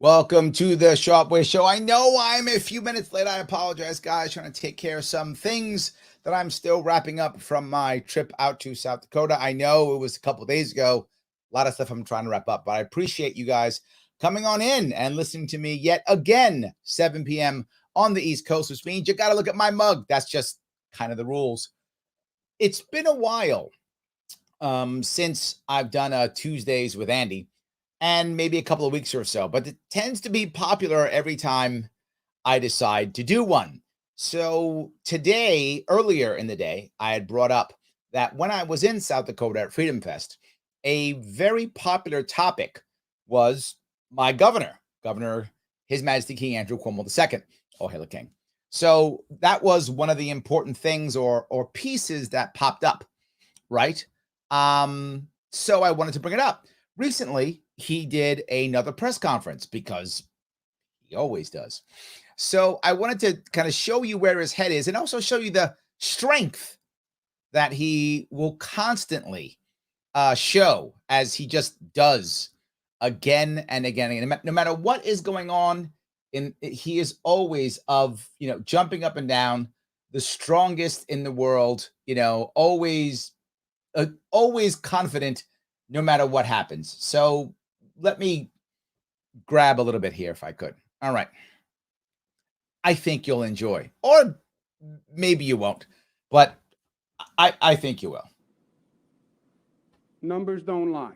Welcome to the Sharpe Show. I know I'm a few minutes late. I apologize, guys. Trying to take care of some things that I'm still wrapping up from my trip out to South Dakota. I know it was a couple days ago. A lot of stuff I'm trying to wrap up, but I appreciate you guys coming on in and listening to me yet again, 7 p.m. on the East Coast, which means you got to look at my mug. That's just kind of the rules. It's been a while since I've done Tuesdays with Andy, and maybe a couple of weeks or so, but it tends to be popular every time I decide to do one. So today, earlier in the day, I had brought up that when I was in South Dakota at Freedom Fest, a very popular topic was my Governor His Majesty King Andrew Cuomo II. Oh, hail the king. So that was one of the important things or pieces that popped up, right? So I wanted to bring it up. Recently, he did another press conference because he always does. So I wanted to kind of show you where his head is and also show you the strength that he will constantly show as he just does again and again. And no matter what is going on, he is always jumping up and down, the strongest in the world, always confident no matter what happens. So let me grab a little bit here if I could. All right. I think you'll enjoy, or maybe you won't, but I think you will. Numbers don't lie.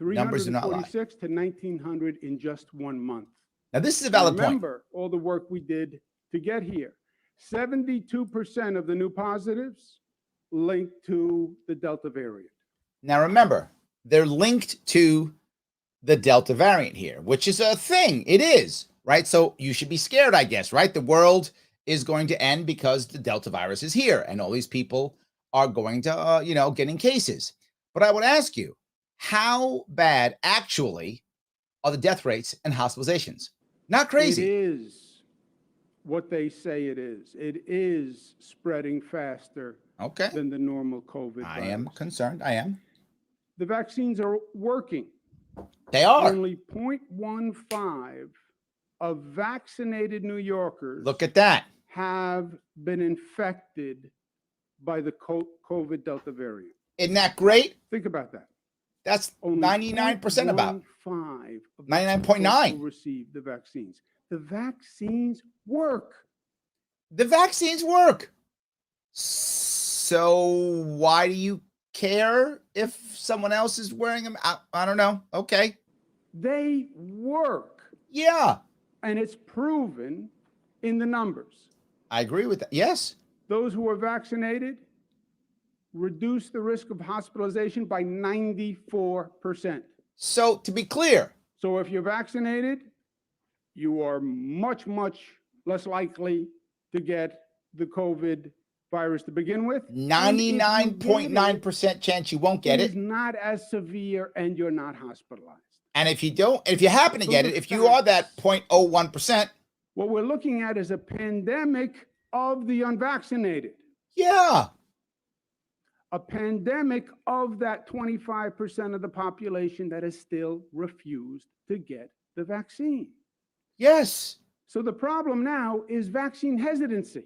Numbers do not lie. 346 to 1,900 in just 1 month. Now, this is a valid point. Remember all the work we did to get here. 72% of the new positives linked to the Delta variant. Now, remember, they're linked to the Delta variant here, which is a thing. It is, right? So you should be scared, I guess, right? The world is going to end because the Delta virus is here and all these people are going to, getting cases. But I would ask you, how bad actually are the death rates and hospitalizations? Not crazy. It is what they say it is. It is spreading faster than the normal COVID virus. I am concerned. I am. The vaccines are working. They are. Only 0.15 of vaccinated New Yorkers look at that have been infected by the COVID Delta variant. Isn't that great? Think about that. That's 99% about. 99.9 receive the vaccines. The vaccines work. The vaccines work. So why do you care if someone else is wearing them? I don't know. Okay. They work. Yeah. And it's proven in the numbers. I agree with that. Yes. Those who are vaccinated reduce the risk of hospitalization by 94%. So to be clear. So if you're vaccinated, you are much, much less likely to get the COVID virus to begin with. 99.9% chance you won't get it. It's not as severe and you're not hospitalized. And if you happen to get it, if you are that 0.01%. What we're looking at is a pandemic of the unvaccinated. Yeah. A pandemic of that 25% of the population that has still refused to get the vaccine. Yes. So the problem now is vaccine hesitancy.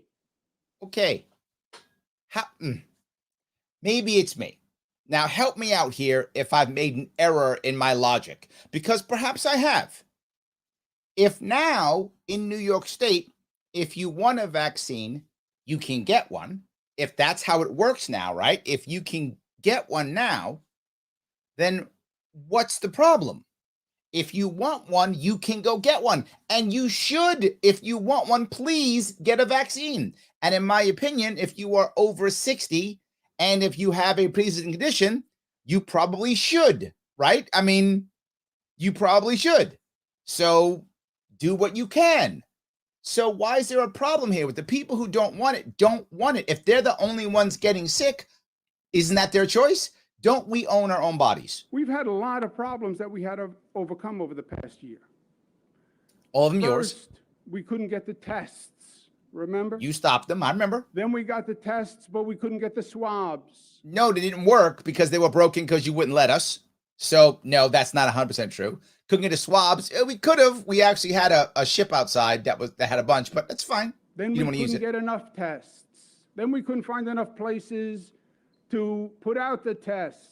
Okay. Maybe it's me. Now help me out here if I've made an error in my logic, because perhaps I have. If now in New York State, if you want a vaccine, you can get one. If that's how it works now, right? If you can get one now, then what's the problem? If you want one, you can go get one. And you should, if you want one, please get a vaccine. And in my opinion, if you are over 60 and if you have a pre-existing condition, you probably should, right? I mean, you probably should. So do what you can. So why is there a problem here with the people who don't want it? Don't want it. If they're the only ones getting sick, isn't that their choice? Don't we own our own bodies? We've had a lot of problems that we had to overcome over the past year. All of them yours. We couldn't get the tests, remember? You stopped them, I remember. Then we got the tests, but we couldn't get the swabs. No, they didn't work because they were broken because you wouldn't let us. So, no, that's not 100% true. Couldn't get the swabs. We could have. We actually had a ship outside that had a bunch, but that's fine. Then we couldn't get enough tests. Then we couldn't find enough places to put out the tests.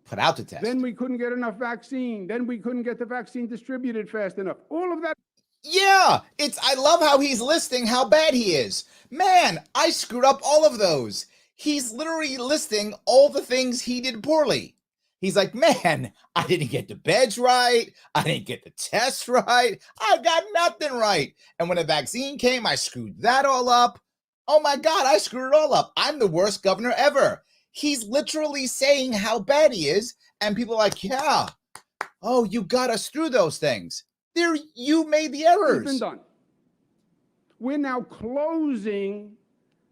Then we couldn't get enough vaccine. Then we couldn't get the vaccine distributed fast enough. All of that. Yeah, I love how he's listing how bad he is. Man, I screwed up all of those. He's literally listing all the things he did poorly. He's like, man, I didn't get the beds right. I didn't get the tests right. I got nothing right. And when the vaccine came, I screwed that all up. Oh my God, I screwed it all up. I'm the worst governor ever. He's literally saying how bad he is. And people are like, yeah, oh, you got us through those things. You made the errors. It's been done. We're now closing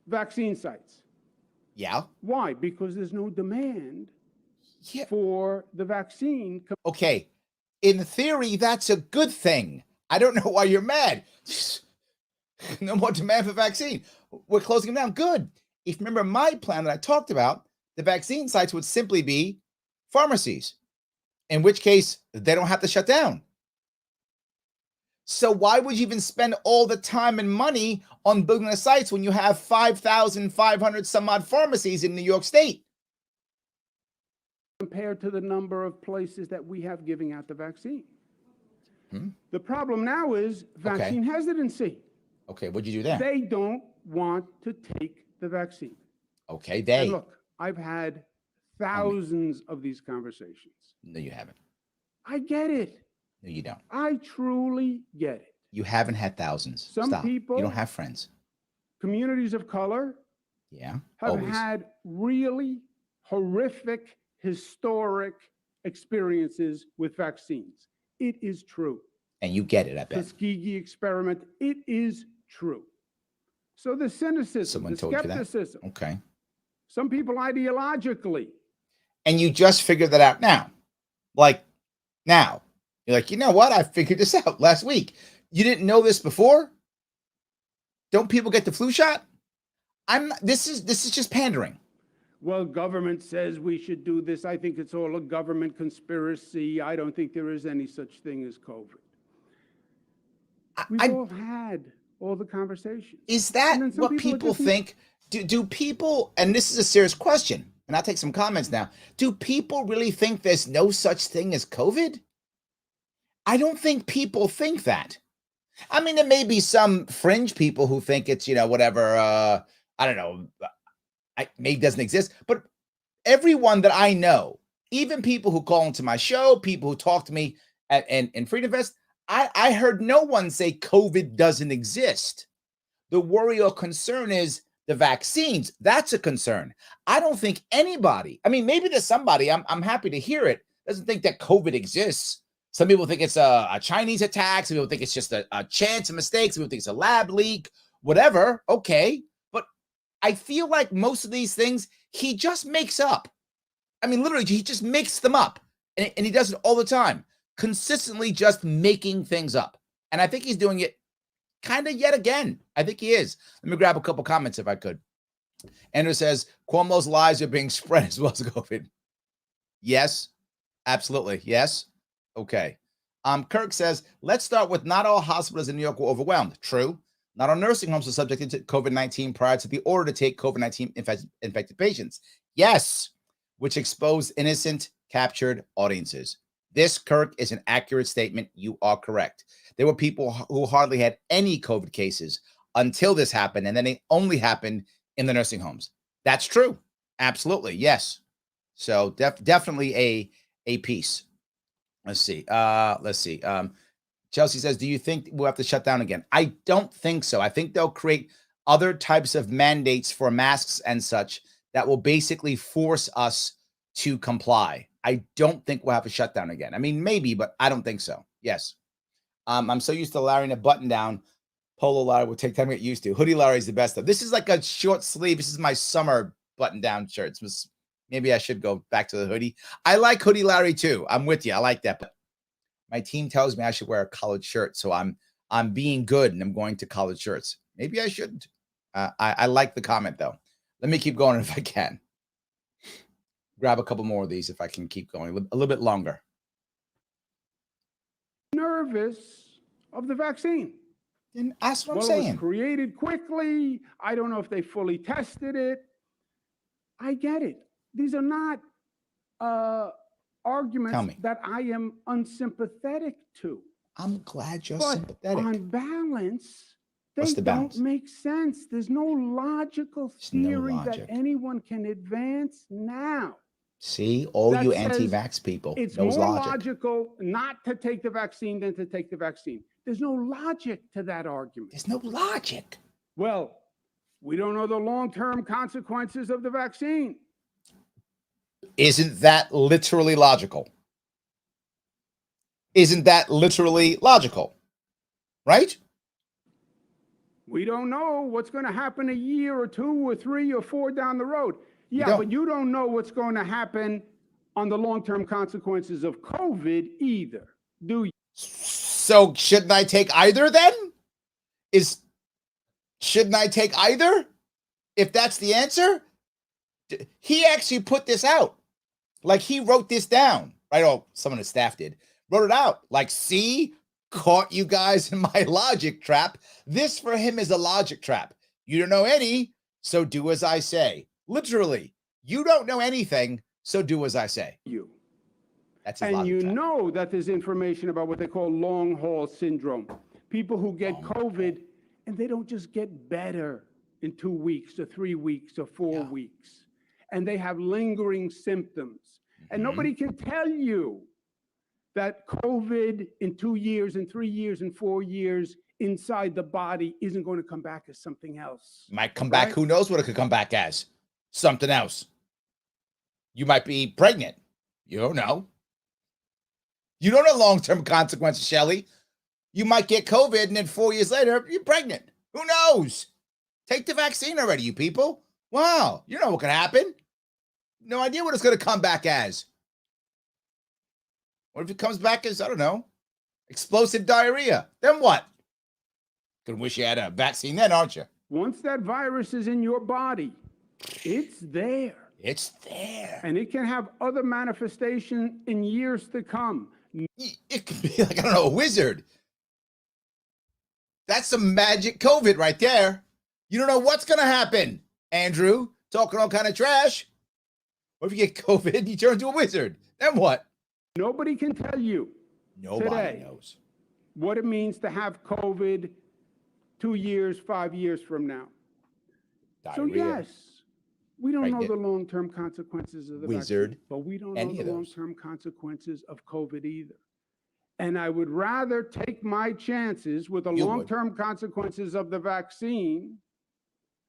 vaccine sites. Yeah. Why? Because there's no demand for the vaccine. Okay. In theory, that's a good thing. I don't know why you're mad. No more demand for vaccine. We're closing them down. Good. If you remember my plan that I talked about, the vaccine sites would simply be pharmacies, in which case they don't have to shut down. So why would you even spend all the time and money on building the sites when you have 5,500 some odd pharmacies in New York State? Compared to the number of places that we have giving out the vaccine. The problem now is vaccine hesitancy. Okay, what'd you do there? They don't want to take the vaccine. Okay, And look, I've had thousands of these conversations. No, you haven't. I get it. No, you don't. I truly get it. You haven't had thousands. Some people, you don't have friends. Communities of color, have had really horrific, historic experiences with vaccines. It is true. And you get it, I bet. Tuskegee experiment, it is true. So the cynicism, the skepticism. Okay. Some people ideologically. And you just figured that out now. Like now. You're like, you know what? I figured this out last week. You didn't know this before? Don't people get the flu shot? This is just pandering. Well, government says we should do this. I think it's all a government conspiracy. I don't think there is any such thing as COVID. We've all had all the conversations. Is that what people think? Do people, and this is a serious question, and I'll take some comments now. Do people really think there's no such thing as COVID? I don't think people think that. I mean, there may be some fringe people who think it's, whatever, I don't know, maybe doesn't exist. But everyone that I know, even people who call into my show, people who talk to me in Freedom Fest, I heard no one say COVID doesn't exist. The worry or concern is the vaccines. That's a concern. I don't think anybody, I mean, maybe there's somebody, I'm happy to hear it, doesn't think that COVID exists. Some people think it's a Chinese attack. Some people think it's just a chance, a mistake. Some people think it's a lab leak, whatever. Okay. But I feel like most of these things, he just makes up. I mean, literally, he just makes them up. And he does it all the time, consistently just making things up. And I think he's doing it kind of yet again. I think he is. Let me grab a couple comments if I could. Andrew says, Cuomo's lies are being spread as well as COVID. Yes, absolutely. Yes. Okay. Kirk says, let's start with not all hospitals in New York were overwhelmed. True. Not all nursing homes were subjected to COVID-19 prior to the order to take COVID-19 infected patients. Yes. Which exposed innocent captured audiences. This, Kirk, is an accurate statement. You are correct. There were people who hardly had any COVID cases until this happened, and then it only happened in the nursing homes. That's true. Absolutely. Yes. So definitely a piece. Let's see. Chelsea says, do you think we'll have to shut down again? I don't think so. I think they'll create other types of mandates for masks and such that will basically force us to comply. I don't think we'll have a shutdown again. I mean, maybe, but I don't think so. Yes. I'm so used to Larry in a button down. Polo Larry will take time to get used to. Hoodie Larry is the best of. This is like a short sleeve. This is my summer button down shirts. Maybe I should go back to the hoodie. I like Hoodie Larry too. I'm with you. I like that. But my team tells me I should wear a collared shirt. So I'm being good and I'm going to collared shirts. Maybe I shouldn't. I like the comment though. Let me keep going if I can. Grab a couple more of these if I can keep going a little bit longer. service of the vaccine. And that's what I'm It saying. was created quickly. I don't know if they fully tested it. I get it. These are not arguments that I am unsympathetic to. I'm glad you're But sympathetic. on balance, they don't make sense. There's no logical theory that anyone can advance now. See, all you anti-vax people, it's more logical not to take the vaccine than to take the vaccine. There's no logic to that argument. There's no logic. Well, we don't know the long-term consequences of the vaccine. Isn't that literally logical? Isn't that literally logical? Right? We don't know what's going to happen a year or 2 or 3 or 4 down the road. Yeah, but you don't know what's going to happen on the long-term consequences of COVID either, do you? So shouldn't I take either then? Shouldn't I take either? If that's the answer? He actually put this out. Like he wrote this down. Right? Oh, someone on his staff did. Wrote it out. Like, see? Caught you guys in my logic trap. This for him is a logic trap. You don't know any, so do as I say. Literally, you don't know anything, so do as I say. That's his logic trap. Know that there's information about what they call long haul syndrome. People who get COVID and they don't just get better in 2 weeks or 3 weeks or 4 weeks. And they have lingering symptoms. And nobody can tell you that COVID in 2 years and 3 years and 4 years inside the body isn't going to come back as something else. Might come back. Who knows what it could come back as? Something else. You might be pregnant. You don't know. You don't know long-term consequences, Shelly. You might get COVID and then 4 years later, you're pregnant. Who knows? Take the vaccine already, you people. Wow. You know what could happen. No idea what it's going to come back as. What if it comes back as, I don't know, explosive diarrhea? Then what? Gonna wish you had a vaccine then, aren't you? Once that virus is in your body, it's there. It's there. And it can have other manifestation in years to come. It could be like, I don't know, a wizard. That's some magic COVID right there. You don't know what's going to happen, Andrew. Talking all kind of trash. What if you get COVID, you turn into a wizard? Then what? Nobody can tell you Nobody knows what it means to have COVID 2 years, 5 years from now. Diarrhea. So yes, we don't know the long-term consequences of the wizard, vaccine, but we don't know the long-term consequences of COVID either. And I would rather take my chances with the long-term consequences of the vaccine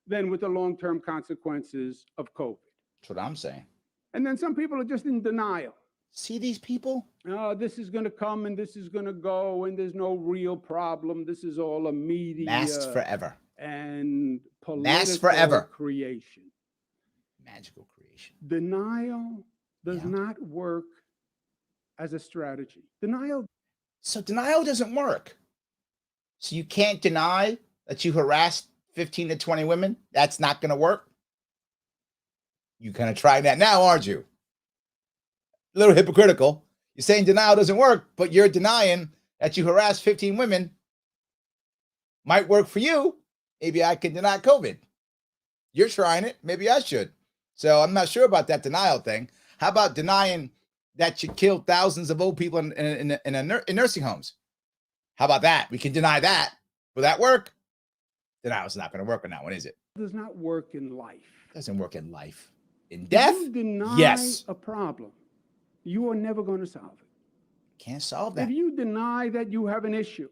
than with the long-term consequences of COVID. That's what I'm saying. And then some people are just in denial. See these people? Oh, this is going to come and this is going to go and there's no real problem. This is all a media. Masks forever. And political creation. Magical creation. Denial does not work as a strategy. So denial doesn't work. So you can't deny that you harassed 15 to 20 women? That's not going to work? You kind of trying that now, aren't you? A little hypocritical. You're saying denial doesn't work, but you're denying that you harassed 15 women. Might work for you. Maybe I can deny COVID. You're trying it. Maybe I should. So I'm not sure about that denial thing. How about denying that you killed thousands of old people in nursing homes? How about that? We can deny that. Will that work? Denial's not going to work on that one, is it? It does not work in life. It doesn't work in life. In death? If you deny a problem, you are never going to solve it. Can't solve that. If you deny that you have an issue,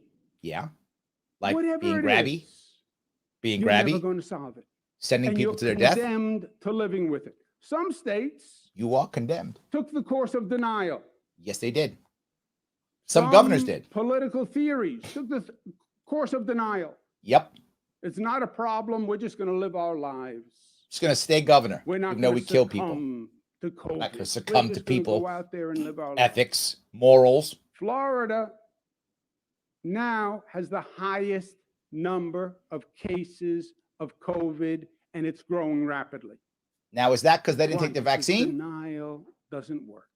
like whatever being grabby, you're never going to solve it. Sending people to their death. Condemned to living with it. Some states you are condemned. Took the course of denial. Yes, they did. Some governors did. Political theories took the course of denial. Yep. It's not a problem. We're just going to live our lives. Just going to stay governor. We're not even though we kill people. To COVID. Not going to succumb to people. Go out there and live our ethics, morals. Florida now has the highest number of cases of COVID, and it's growing rapidly. Now, is that because they didn't take the vaccine? Denial doesn't work.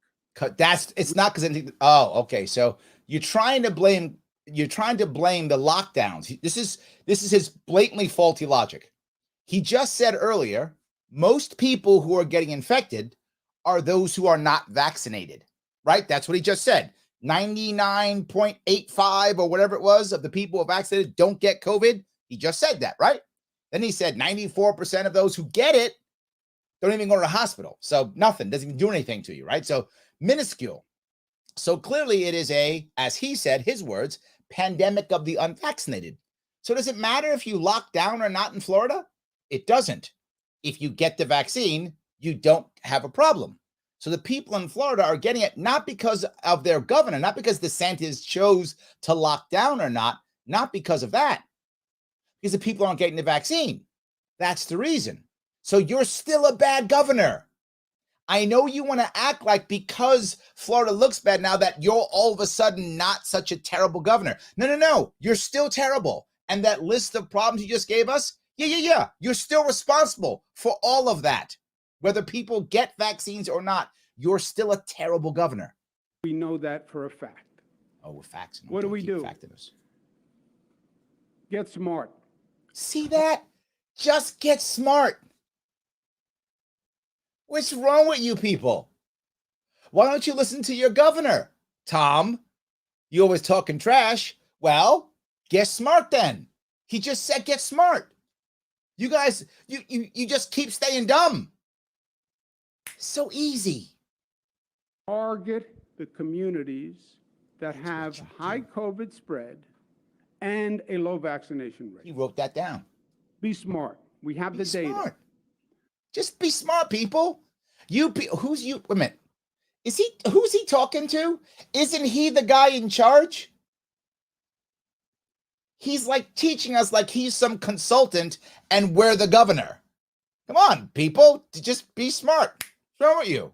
It's not because they didn't. Oh, okay. So you're trying to blame you're trying to blame the lockdowns. This is his blatantly faulty logic. He just said earlier, most people who are getting infected are those who are not vaccinated, right? That's what he just said. 99.85 or whatever it was of the people who are vaccinated don't get COVID. He just said that, right? Then he said 94% of those who get it don't even go to the hospital. So nothing, doesn't even do anything to you, right? So minuscule. So clearly it is as he said, his words, pandemic of the unvaccinated. So does it matter if you lock down or not in Florida? It doesn't. If you get the vaccine, you don't have a problem. So the people in Florida are getting it not because of their governor, not because DeSantis chose to lock down or not because of that, because the people aren't getting the vaccine. That's the reason. So you're still a bad governor. I know you want to act like because Florida looks bad now that you're all of a sudden not such a terrible governor. No. You're still terrible. And that list of problems you just gave us, yeah. You're still responsible for all of that. Whether people get vaccines or not, you're still a terrible governor. We know that for a fact. Oh, we're faxing. What do we do? Get smart. See that? Just get smart. What's wrong with you people? Why don't you listen to your governor? Tom, you always talking trash. Well, get smart then. He just said get smart. You guys, you just keep staying dumb. So easy. Target the communities that have high COVID spread and a low vaccination rate. He wrote that down. Be smart. We have the data. Smart. Just be smart, people. Wait a minute. Who's he talking to? Isn't he the guy in charge? He's like teaching us like he's some consultant and we're the governor. Come on, people, just be smart. What's wrong with you?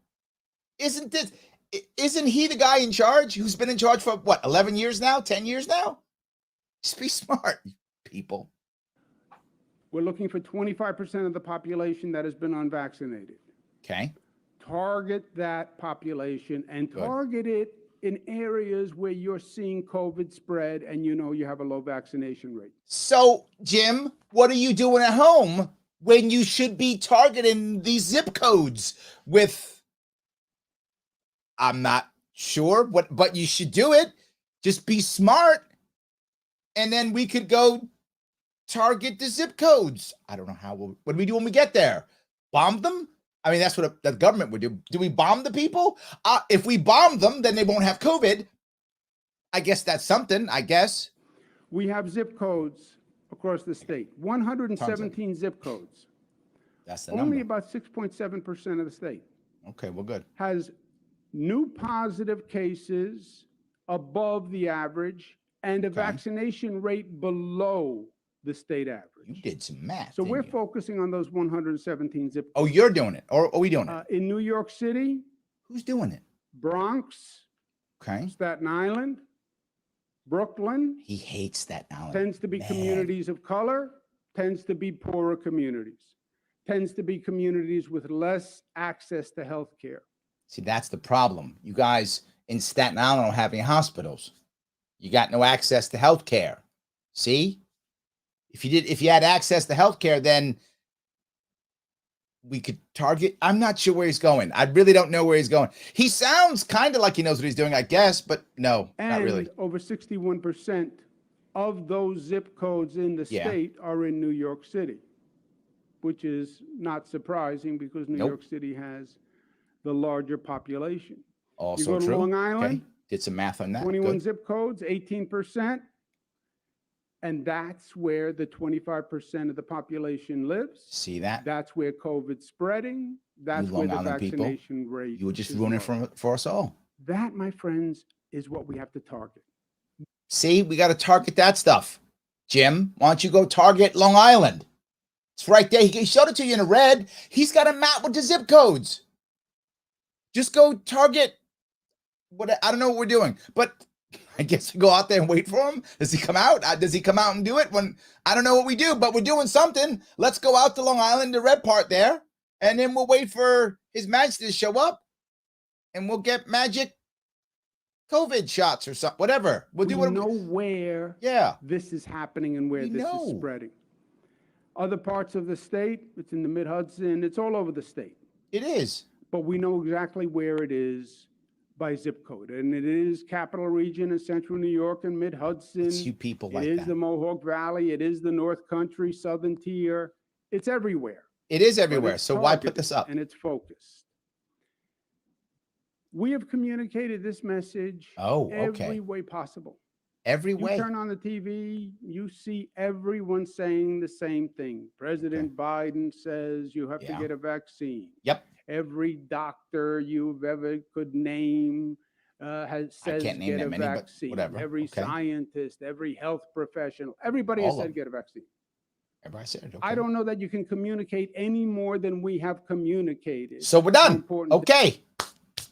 Isn't he the guy in charge who's been in charge for what, 11 years now, 10 years now? Just be smart, people. We're looking for 25% of the population that has been unvaccinated. Okay. Target that population and target it in areas where you're seeing COVID spread and you know you have a low vaccination rate. So, Jim, what are you doing at home when you should be targeting these zip codes with, I'm not sure, but you should do it. Just be smart. And then we could go target the zip codes. I don't know how. What do we do when we get there? Bomb them? I mean, that's what the government would do. Do we bomb the people? If we bomb them, then they won't have COVID. I guess that's something, I guess. We have zip codes across the state. 117 zip codes. That's the number. Only about 6.7% of the state. Okay, well, good. Has new positive cases above the average and a vaccination rate below the state average. You did some math. So we're focusing on those 117 zip codes. Oh, you're doing it, or are we doing it? In New York City. Who's doing it? Bronx. Okay. Staten Island. Brooklyn. He hates Staten Island. Tends to be communities of color. Tends to be poorer communities. Tends to be communities with less access to health care. See, that's the problem. You guys in Staten Island don't have any hospitals. You got no access to health care. See? If you had access to healthcare, then we could target. I'm not sure where he's going. I really don't know where he's going. He sounds kind of like he knows what he's doing, I guess, but no, not really. And over 61% of those zip codes in the state are in New York City, which is not surprising because New York City has the larger population. Also you go to Long Island, did some math on that. 21 zip codes, 18%. And that's where the 25% of the population lives. See that? That's where COVID's spreading. That's where the vaccination rate. You were just ruining it for us all. That, my friends, is what we have to target. See, we got to target that stuff. Jim, why don't you go target Long Island? It's right there. He showed it to you in red. He's got a map with the zip codes. Just go target. I don't know what we're doing, but I guess we go out there and wait for him. Does he come out? Does he come out and do it? I don't know what we do, but we're doing something. Let's go out to Long Island, the red part there, and then we'll wait for His Majesty to show up, and we'll get magic COVID shots or something, whatever. We'll do what we know where this is happening and where this is spreading. Other parts of the state, it's in the Mid-Hudson, it's all over the state. It is. But we know exactly where it is by zip code. And it is Capital Region and Central New York and Mid-Hudson. It's you people like that. It is the Mohawk Valley. It is the North Country, Southern Tier. It's everywhere. It is everywhere. So why put this up? And it's focused. We have communicated this message every way possible. Every way. You turn on the TV, you see everyone saying the same thing. President Biden says you have to get a vaccine. Yep. Every doctor you've ever could name says get a vaccine. Every scientist, every health professional, everybody has said get a vaccine. Everybody said, okay. I don't know that you can communicate any more than we have communicated. So we're done. Okay.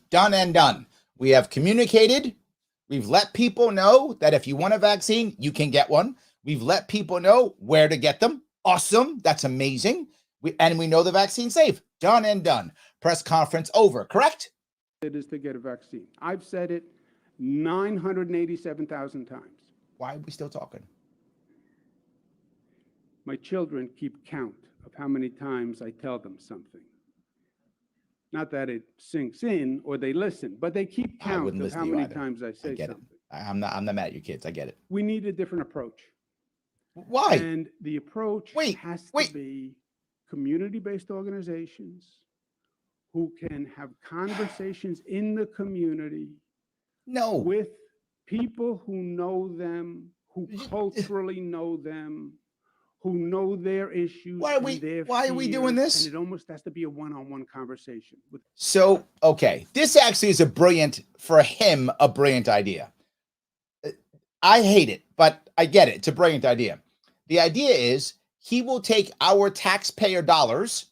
Done and done. We have communicated. We've let people know that if you want a vaccine, you can get one. We've let people know where to get them. Awesome. That's amazing. We know the vaccine's safe. Done and done. Press conference over, correct? It is to get a vaccine. I've said it 987,000 times. Why are we still talking? My children keep count of how many times I tell them something. Not that it sinks in or they listen, but they keep count of how many times I say something. I'm not mad at your kids. I get it. We need a different approach. Why? And the approach has to be community-based organizations who can have conversations in the community with people who know them, who culturally know them, who know their issues. Why are we doing this? And it almost has to be a one-on-one conversation. So, this actually is a brilliant idea. I hate it, but I get it. It's a brilliant idea. The idea is he will take our taxpayer dollars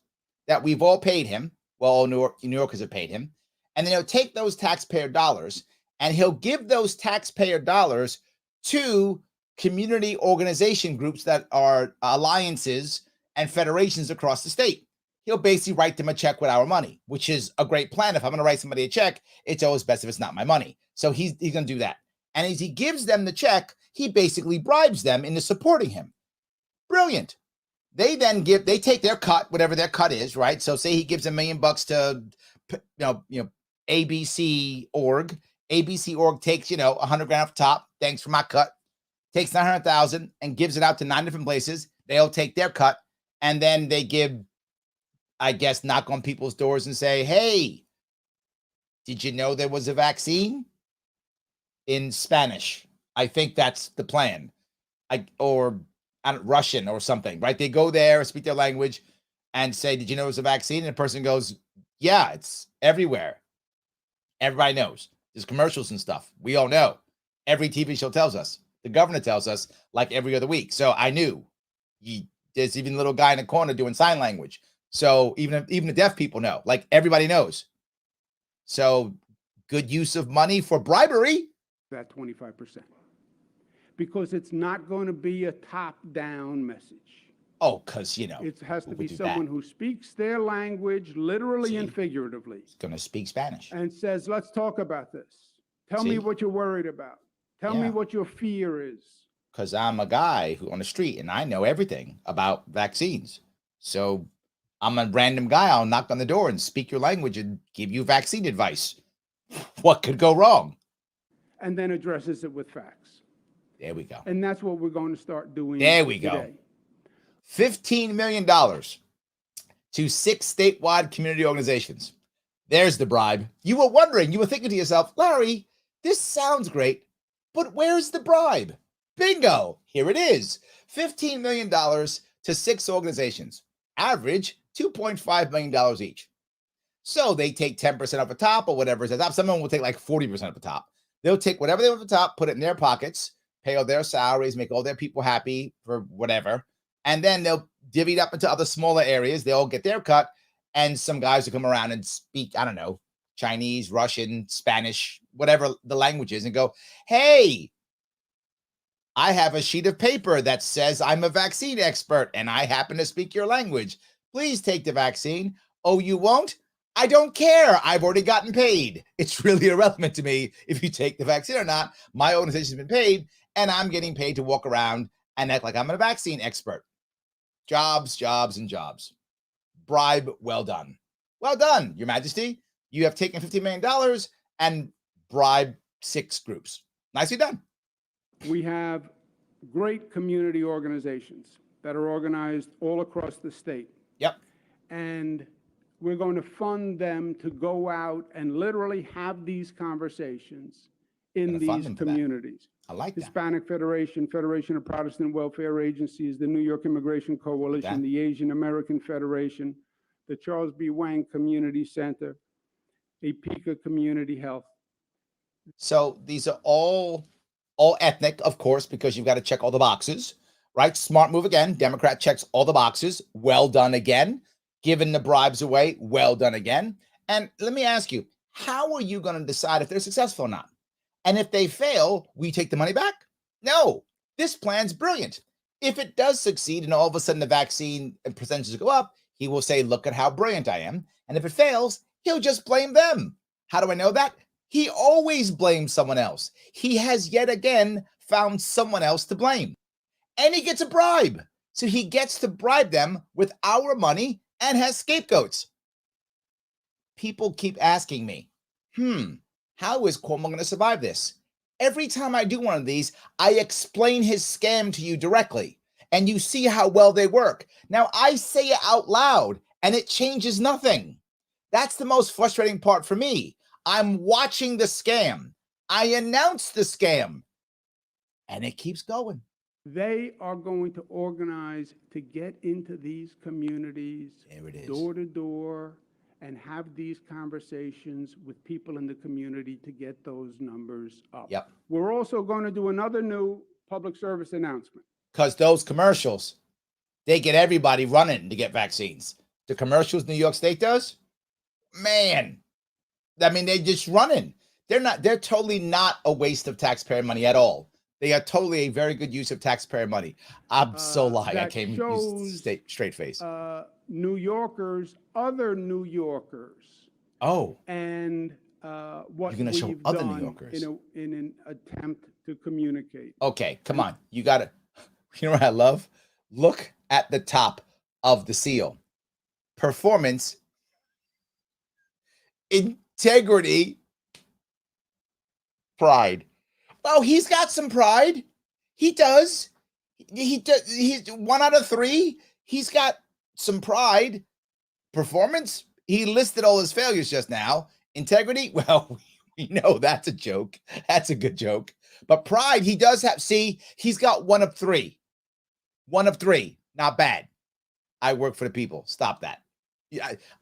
that we've all paid him. Well, New Yorkers have paid him. And then he'll take those taxpayer dollars and he'll give those taxpayer dollars to community organization groups that are alliances and federations across the state. He'll basically write them a check with our money, which is a great plan. If I'm going to write somebody a check, it's always best if it's not my money. So he's going to do that. And as he gives them the check, he basically bribes them into supporting him. Brilliant. They then take their cut, whatever their cut is, right? So say he gives $1 million to, ABC org. ABC org takes, $100,000 off the top. Thanks for my cut. Takes 900,000 and gives it out to 9 different places. They'll take their cut. And then they give, I guess, knock on people's doors and say, hey, did you know there was a vaccine? In Spanish. I think that's the plan. Russian or something, right? They go there, speak their language, and say, did you know it was a vaccine? And the person goes, yeah, it's everywhere. Everybody knows. There's commercials and stuff. We all know. Every TV show tells us. The governor tells us like every other week. So I knew. There's even a little guy in the corner doing sign language. So even the deaf people know. Like everybody knows. So good use of money for bribery. That 25%. Because it's not going to be a top-down message. Oh, because, it has to be someone who speaks their language literally and figuratively. He's going to speak Spanish. And says, let's talk about this. Tell me what you're worried about. Tell me what your fear is. Because I'm a guy who on the street and I know everything about vaccines. So I'm a random guy. I'll knock on the door and speak your language and give you vaccine advice. What could go wrong? And then addresses it with facts. There we go. And that's what we're going to start doing. There we go. $15 million to 6 statewide community organizations. There's the bribe. You were wondering, you were thinking to yourself, Larry, this sounds great, but where's the bribe? Bingo. Here it is. $15 million to 6 organizations. Average $2.5 million each. So they take 10% off the top or whatever is at the top. Some of them will take like 40% off the top. They'll take whatever they want at the top, put it in their pockets, pay all their salaries, make all their people happy for whatever. And then they'll divvy it up into other smaller areas. They all get their cut. And some guys will come around and speak, I don't know, Chinese, Russian, Spanish, whatever the language is, and go, hey, I have a sheet of paper that says I'm a vaccine expert and I happen to speak your language. Please take the vaccine. Oh, you won't? I don't care. I've already gotten paid. It's really irrelevant to me if you take the vaccine or not. My organization's been paid, and I'm getting paid to walk around and act like I'm a vaccine expert. Jobs, jobs, and jobs. Bribe, well done. Well done, Your Majesty. You have taken $15 million and bribed 6 groups. Nicely done. We have great community organizations that are organized all across the state. Yep. And we're going to fund them to go out and literally have these conversations in these communities. I like that. Hispanic Federation, Federation of Protestant Welfare Agencies, the New York Immigration Coalition, the Asian American Federation, the Charles B. Wang Community Center, APICA Community Health. So these are all ethnic, of course, because you've got to check all the boxes, right? Smart move again. Democrat checks all the boxes. Well done again. Giving the bribes away. Well done again. And let me ask you, how are you going to decide if they're successful or not? And if they fail, we take the money back? No, this plan's brilliant. If it does succeed and all of a sudden the vaccine percentages go up, he will say, look at how brilliant I am. And if it fails, he'll just blame them. How do I know that? He always blames someone else. He has yet again found someone else to blame. And he gets a bribe. So he gets to bribe them with our money and has scapegoats. People keep asking me, how is Cuomo going to survive this? Every time I do one of these, I explain his scam to you directly, and you see how well they work. Now, I say it out loud, and it changes nothing. That's the most frustrating part for me. I'm watching the scam. I announce the scam, and it keeps going. They are going to organize to get into these communities, door to door, and have these conversations with people in the community to get those numbers up. Yep. We're also going to do another new public service announcement. Because those commercials, they get everybody running to get vaccines. The commercials New York State does, man, I mean, they're just running. They're totally not a waste of taxpayer money at all. They are totally a very good use of taxpayer money. I'm so lying. I can't use straight face. New Yorkers, other New Yorkers. Oh. And what you're going to show other New Yorkers in an attempt to communicate. Okay, come on. You got to, you know what I love? Look at the top of the seal. Performance, integrity, pride. Well, he's got some pride. He does. He's 1 out of 3. He's got some pride. Performance, he listed all his failures just now. Integrity, well, we know that's a joke. That's a good joke. But pride, he does have. See, he's got 1 of 3. 1 of 3. Not bad. I work for the people. Stop that.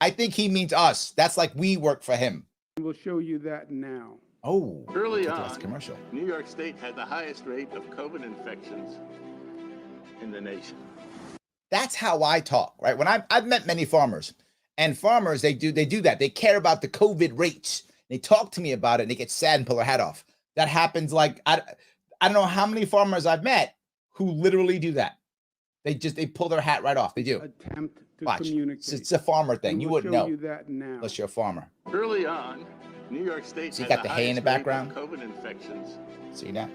I think he means us. That's like we work for him. We'll show you that now. Oh, early on, commercial. New York State had the highest rate of COVID infections in the nation. That's how I talk, right? When I've met many farmers, and farmers, they do that. They care about the COVID rates. They talk to me about it, and they get sad and pull their hat off. That happens like, I don't know how many farmers I've met who literally do that. They pull their hat right off. They do. Attempt to Watch. communicate. It's a farmer thing. You wouldn't know. We'll show you that now. Unless you're a farmer. Early on, New York State so you got the hay in the background. COVID infections. See that?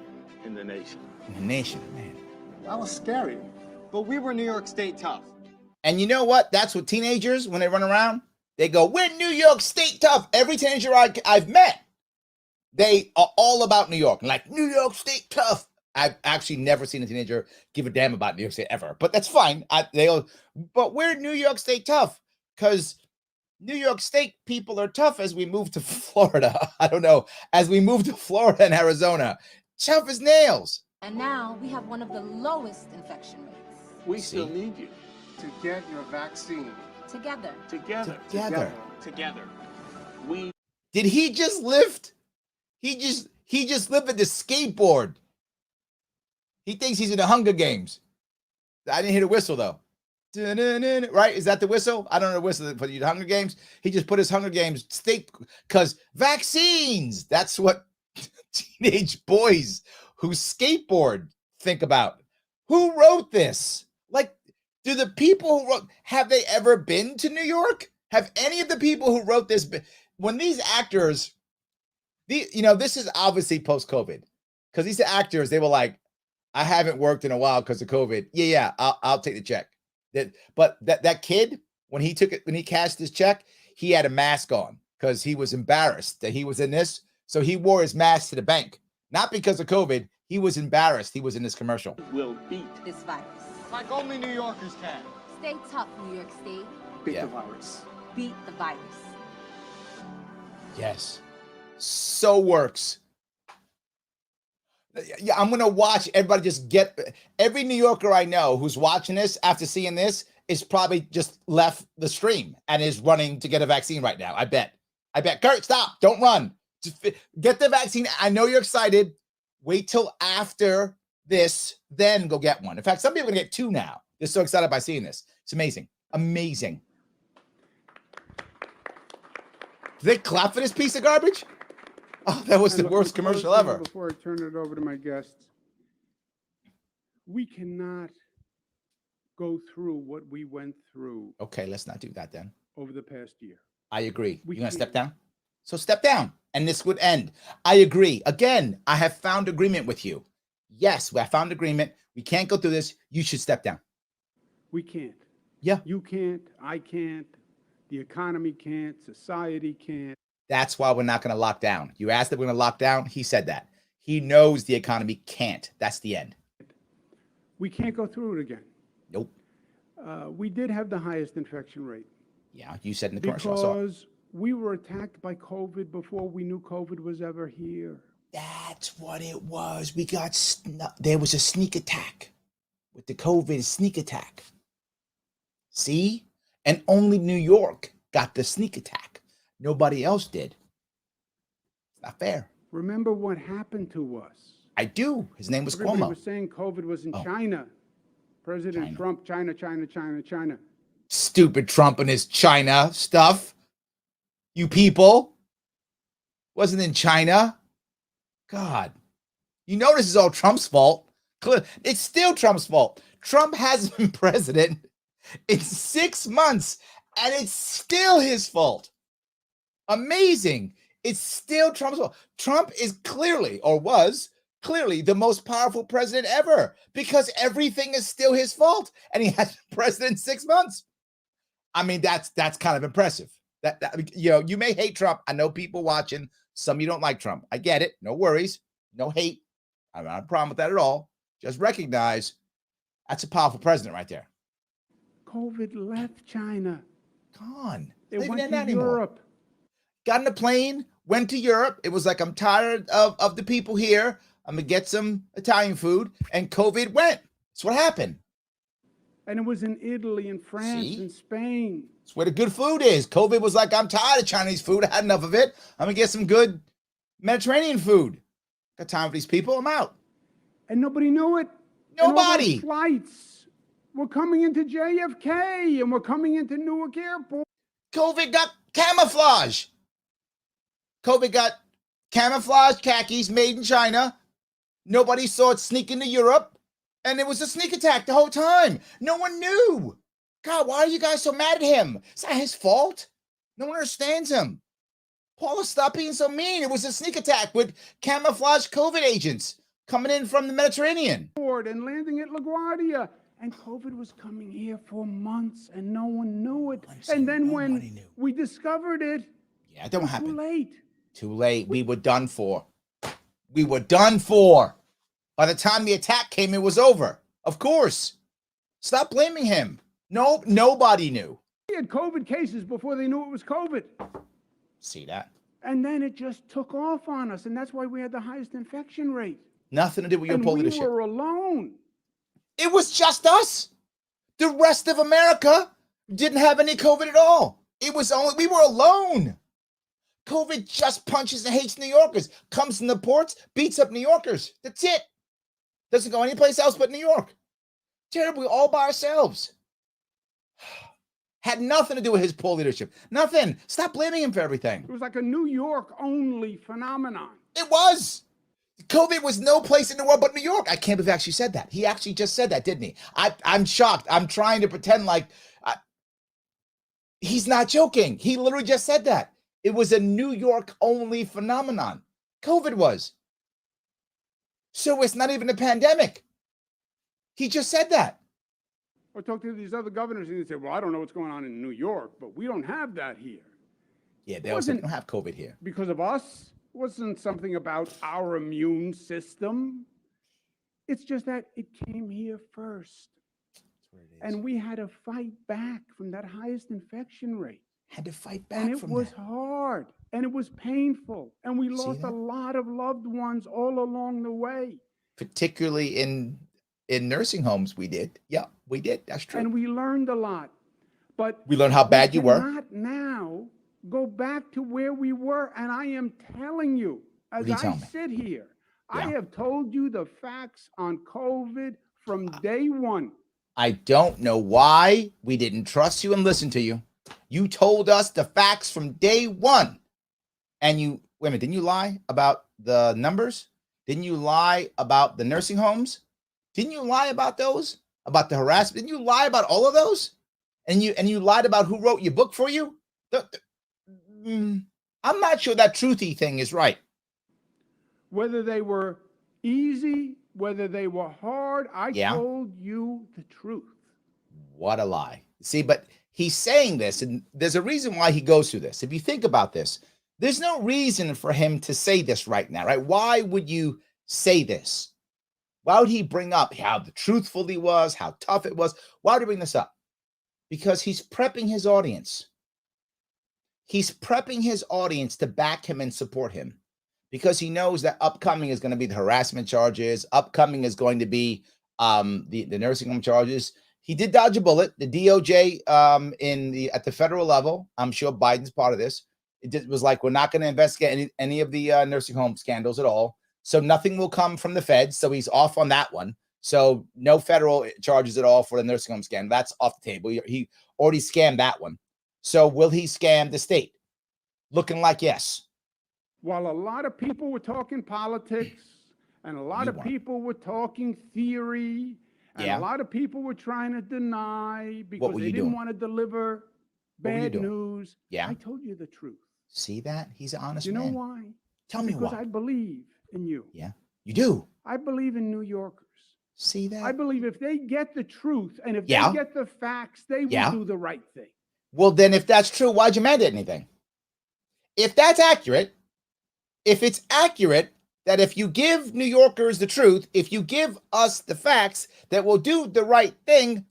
In the nation. In the nation, man. That was scary. But we were New York State tough. And you know what? That's what teenagers, when they run around, they go, we're New York State tough. Every teenager I've met, they are all about New York. Like, New York State tough. I've actually never seen a teenager give a damn about New York State ever. But that's fine. But we're New York State tough because New York State people are tough as we move to Florida. I don't know. As we move to Florida and Arizona, tough as nails. And now we have one of the lowest infection rates. We still need you to get your vaccine. Together. Together. Did he just lift? He just lifted the skateboard. He thinks he's in the Hunger Games. I didn't hear the whistle though. Right? Is that the whistle? I don't know the whistle for the Hunger Games. He just put his Hunger Games state because vaccines. That's what teenage boys who skateboard think about. Who wrote this? Like, do the people who wrote, have they ever been to New York? Have any of the people who wrote this, when these actors, this is obviously post-COVID, because these actors, they were like, I haven't worked in a while because of COVID. Yeah, I'll take the check. But that kid, when he cashed his check, he had a mask on because he was embarrassed that he was in this. So he wore his mask to the bank, not because of COVID. He was embarrassed. He was in this commercial. Will beat This virus. Like only New Yorkers can. Stay tough, New York State. Beat Yeah. the virus. Beat the virus. Yes. So works. Yeah, I'm going to watch everybody just every New Yorker I know who's watching this after seeing this is probably just left the stream and is running to get a vaccine right now. I bet. Kurt, stop. Don't run. Just get the vaccine. I know you're excited. Wait till after this, then go get one. In fact, some people are going to get 2 now. They're so excited by seeing this. It's amazing. Amazing. Do they clap for this piece of garbage? Oh, that was the worst commercial ever. Before I turn it over to my guests, we cannot go through what we went through Okay, let's not do that then. over the past year. I agree. We You gonna step can't. down? So step down, and this would end. I agree. Again, I have found agreement with you. Yes, I found agreement. We can't go through this. You should step down. We can't. Yeah. You can't. I can't. The economy can't. Society can't. That's why we're not going to lock down. You asked if we're going to lock down. He said that. He knows the economy can't. That's the end. We can't go through it again. Nope. We did have the highest infection rate Yeah, you said in the commercial. I saw it. because we were attacked by COVID before we knew COVID was ever here. That's what it was. We got there was a sneak attack with the COVID sneak attack. See? And only New York got the sneak attack. Nobody else did. It's not fair. Remember what happened to us? I do. His name was Everybody Cuomo. was saying COVID was in Oh. China. President China. Trump, China. Stupid Trump and his China stuff. You people. Wasn't in China. God. You know this is all Trump's fault. It's still Trump's fault. Trump hasn't been president in 6 months, and it's still his fault. Amazing. It's still Trump's fault. Trump is clearly, or was clearly, the most powerful president ever because everything is still his fault, and he has been president in 6 months. I mean, that's kind of impressive. You may hate Trump. I know people watching. Some of you don't like Trump. I get it. No worries. No hate. I don't have a problem with that at all. Just recognize that's a powerful president right there. COVID left China. Gone. It Not went even to that anymore. Europe. Got in a plane, went to Europe. It was like, I'm tired of the people here. I'm going to get some Italian food. And COVID went. That's what happened. And it was in Italy and France See? and Spain. It's where the good food is. COVID was like, I'm tired of Chinese food. I had enough of it. I'm going to get some good Mediterranean food. Got time for these people. I'm out. And nobody knew it. And all those Nobody. flights were coming into JFK and we're coming into Newark Airport. COVID got camouflage. COVID got camouflage khakis made in China. Nobody saw it sneak into Europe. And it was a sneak attack the whole time. No one knew. God, why are you guys so mad at him? It's not his fault. No one understands him. Paula, stop being so mean. It was a sneak attack with camouflage COVID agents coming in from the Mediterranean. And landing at LaGuardia. And COVID was coming here for months and no one knew it. And then when we discovered it, Yeah, it don't too happen. late. Too late. We were done for. We were done for. By the time the attack came, it was over. Of course. Stop blaming him. No, nobody knew. We had COVID cases before they knew it was COVID. See that? And then it just took off on us. And that's why we had the highest infection rate. Nothing to do with your And poll we leadership. were alone. It was just us. The rest of America didn't have any COVID at all. It was only, we were alone. COVID just punches and hates New Yorkers. Comes in the ports, beats up New Yorkers. That's it. Doesn't go anyplace else but New York. Terrible, all by ourselves. Had nothing to do with his poll leadership. Nothing. Stop blaming him for everything. It was like a New York only phenomenon. It was. COVID was no place in the world but New York. I can't believe he actually said that. He actually just said that, didn't he? I'm shocked. I'm trying to pretend like He's not joking. He literally just said that. It was a New York only phenomenon. COVID was. So it's not even a pandemic. He just said that. Or talk to these other governors and they say, well, I don't know what's going on in New York, but we don't have that here. Yeah, they also don't have COVID here. Because of us. It wasn't something about our immune system. It's just that it came here first. And we had to fight back from that highest infection rate. Had to fight back and it from was that. hard and it was painful and we lost a lot of loved ones all along the way, particularly in nursing homes. We did. Yeah, we did. That's true. And we learned a lot, but we learned how bad you were. Not now go back to where we were. And I am telling you, as I sit here, I have told you the facts on COVID from day one. I don't know why we didn't trust you and listen to you. You told us the facts from day one. And you, wait a minute, didn't you lie about the numbers? Didn't you lie about the nursing homes? Didn't you lie about those? About the harassment? Didn't you lie about all of those? And you lied about who wrote your book for you? I'm not sure that truthy thing is right. Whether they were easy, whether they were hard, I told you the truth. What a lie. See, but he's saying this, and there's a reason why he goes through this. If you think about this, there's no reason for him to say this right now, right? Why would you say this? Why would he bring up how truthful he was, how tough it was? Why would he bring this up? Because he's prepping his audience. He's prepping his audience to back him and support him, because he knows that upcoming is going to be the harassment charges. Upcoming is going to be the nursing home charges. He did dodge a bullet. The DOJ at the federal level, I'm sure Biden's part of this. It was like, we're not going to investigate any of the nursing home scandals at all. So nothing will come from the feds. So he's off on that one. So no federal charges at all for the nursing home scandal. That's off the table. He already scammed that one. So will he scam the state? Looking like yes. While a lot of people were talking politics and a lot of people were talking theory and a lot of people were trying to deny because they didn't want to deliver bad news. I told you the truth. See that? He's an honest man. You know why? Tell me why. Because I believe in you. Yeah, you do. I believe in New Yorkers. See that? I believe if they get the truth and if they get the facts, they will do the right thing. Well, then if that's true, why'd you mandate anything? If that's accurate, if it's accurate that if you give New Yorkers the truth, if you give us the facts that will do the right thing,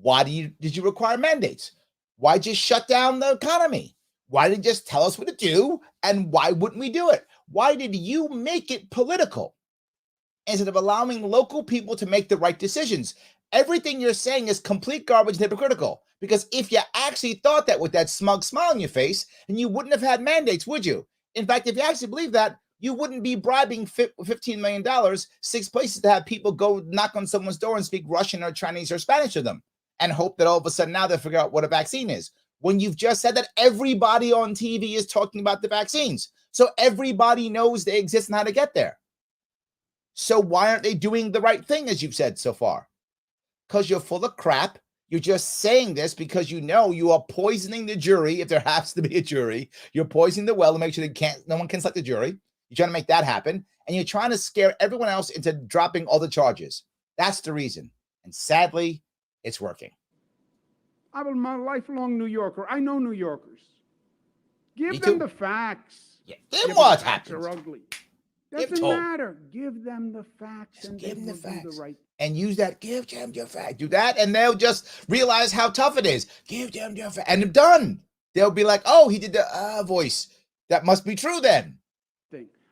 why did you require mandates? Why just shut down the economy? Why didn't you just tell us what to do? And why wouldn't we do it? Why did you make it political instead of allowing local people to make the right decisions? Everything you're saying is complete garbage and hypocritical, because if you actually thought that with that smug smile on your face, then you wouldn't have had mandates, would you? In fact, if you actually believe that, you wouldn't be bribing $15 million, 6 places to have people go knock on someone's door and speak Russian or Chinese or Spanish to them and hope that all of a sudden now they'll figure out what a vaccine is. When you've just said that everybody on TV is talking about the vaccines. So everybody knows they exist and how to get there. So why aren't they doing the right thing, as you've said so far? Because you're full of crap. You're just saying this because you know you are poisoning the jury. If there has to be a jury, you're poisoning the well to make sure no one can select the jury. You're trying to make that happen. And you're trying to scare everyone else into dropping all the charges. That's the reason. And sadly, it's working. I'm a lifelong New Yorker. I know New Yorkers. Give them the facts. Yeah. Then what happens? Are ugly. Doesn't matter. Give them the facts. Just and give them the facts. The right. And use that. Give them your facts. Do that, and they'll just realize how tough it is. Give them your facts. And they're done. They'll be like, oh, he did the voice. That must be true then.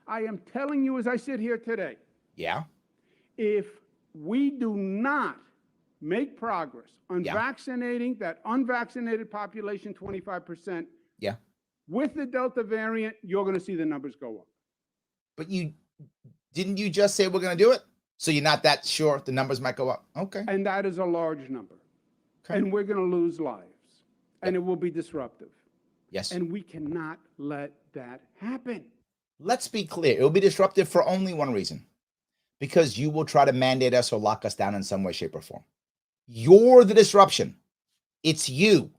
I am telling you as I sit here today. Yeah. If we do not make progress on vaccinating that unvaccinated population, 25%. Yeah. With the Delta variant, you're going to see the numbers go up. But didn't you just say we're going to do it? So you're not that sure the numbers might go up? Okay. And that is a large number. Okay. And we're going to lose lives. Yep. And it will be disruptive. Yes. And we cannot let that happen. Let's be clear. It will be disruptive for only one reason. Because you will try to mandate us or lock us down in some way, shape, or form. You're the disruption. It's you.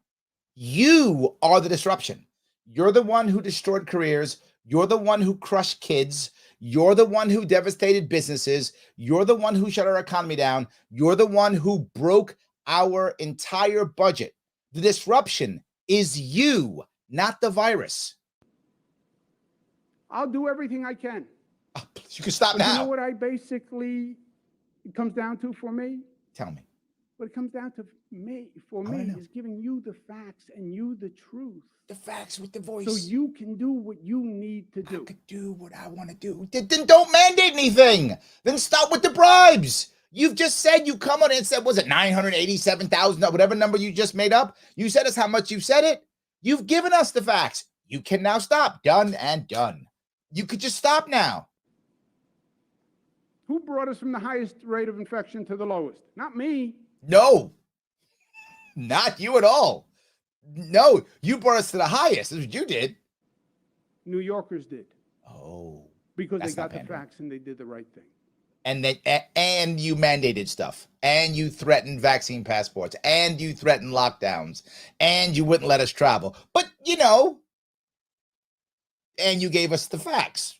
You are the disruption. You're the one who destroyed careers. You're the one who crushed kids. You're the one who devastated businesses. You're the one who shut our economy down. You're the one who broke our entire budget. The disruption is you, not the virus. I'll do everything I can. You can stop But now. you know what it comes down to for me? Tell me. What it comes down to for me is giving you the facts and you the truth. The facts with the voice. So you can do what you need to do. I could do what I want to do. Then don't mandate anything. Then stop with the bribes. You've just said you come on and said, was it 987,000, whatever number you just made up? You said us how much you said it. You've given us the facts. You can now stop. Done and done. You could just stop now. Who brought us from the highest rate of infection to the lowest? Not me. No, not you at all. No, you brought us to the highest. That's what you did. New Yorkers did. Oh. Because they got the facts and they did the right thing. And you mandated stuff, and you threatened vaccine passports, and you threatened lockdowns, and you wouldn't let us travel. But, and you gave us the facts.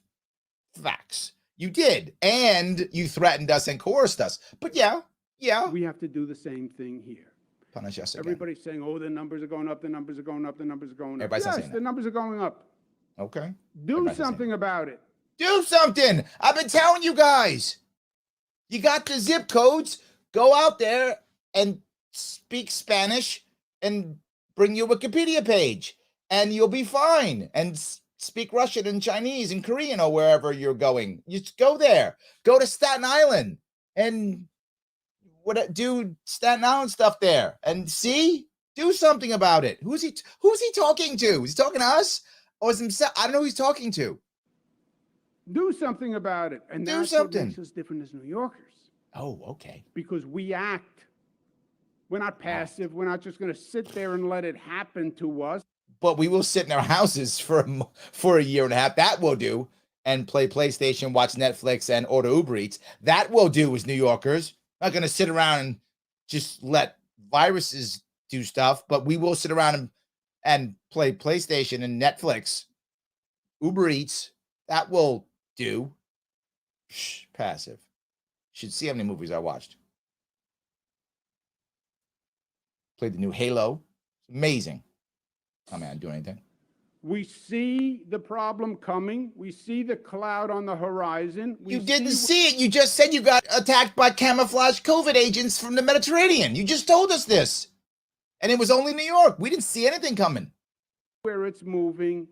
Facts. You did. And you threatened us and coerced us. But yeah. We have to do the same thing here. Punish us again. Everybody's saying, oh, the numbers are going up, the numbers are going up, the numbers are going up. Everybody's yes, the numbers are going up. Okay. Do something about it. Do something. I've been telling you guys. You got the zip codes. Go out there and speak Spanish and bring your Wikipedia page, and you'll be fine. And speak Russian and Chinese and Korean or wherever you're going. You just go there. Go to Staten Island and do Staten Island stuff there. And do something about it. Who's he talking to? Is he talking to us or is himself? I don't know who he's talking to. Do something about it. And that's what makes us different as New Yorkers. Oh, okay. Because we act. We're not passive. We're not just going to sit there and let it happen to us. But we will sit in our houses for a year and a half. That will do. And play PlayStation, watch Netflix, and order Uber Eats. That will do as New Yorkers. Not going to sit around and just let viruses do stuff. But we will sit around and play PlayStation and Netflix, Uber Eats. That will do. Passive. Should see how many movies I watched. Played the new Halo. Amazing. I mean, I didn't do anything. We see the problem coming. We see the cloud on the horizon. You didn't see it. You just said you got attacked by camouflage COVID agents from the Mediterranean. You just told us this. And it was only New York. We didn't see anything coming. Where it's moving.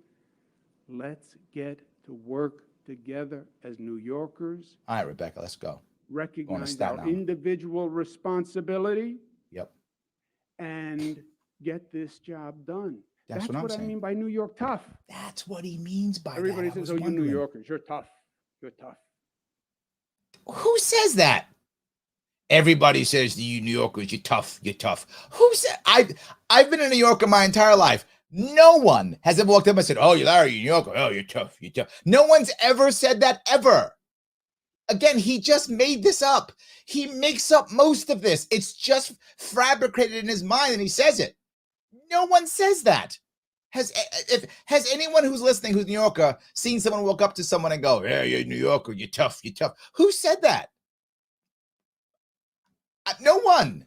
Let's get to work together as New Yorkers. All right, Rebecca, let's go. Recognize our individual responsibility. Yep. And get this job done. That's what I mean by New York tough. That's what he means by Everybody that. says, oh, you New Yorkers, you're tough. You're tough. Who says that? Everybody says to you New Yorkers, you're tough, you're tough. Who said? I've been in New Yorker my entire life. No one has ever walked up and said, oh, you're Larry, you're New Yorker. Oh, you're tough, you're tough. No one's ever said that, ever. Again, he just made this up. He makes up most of this. It's just fabricated in his mind and he says it. No one says that. Has anyone who's listening, who's New Yorker, seen someone walk up to someone and go, yeah, you're New Yorker, you're tough, you're tough? Who said that? No one.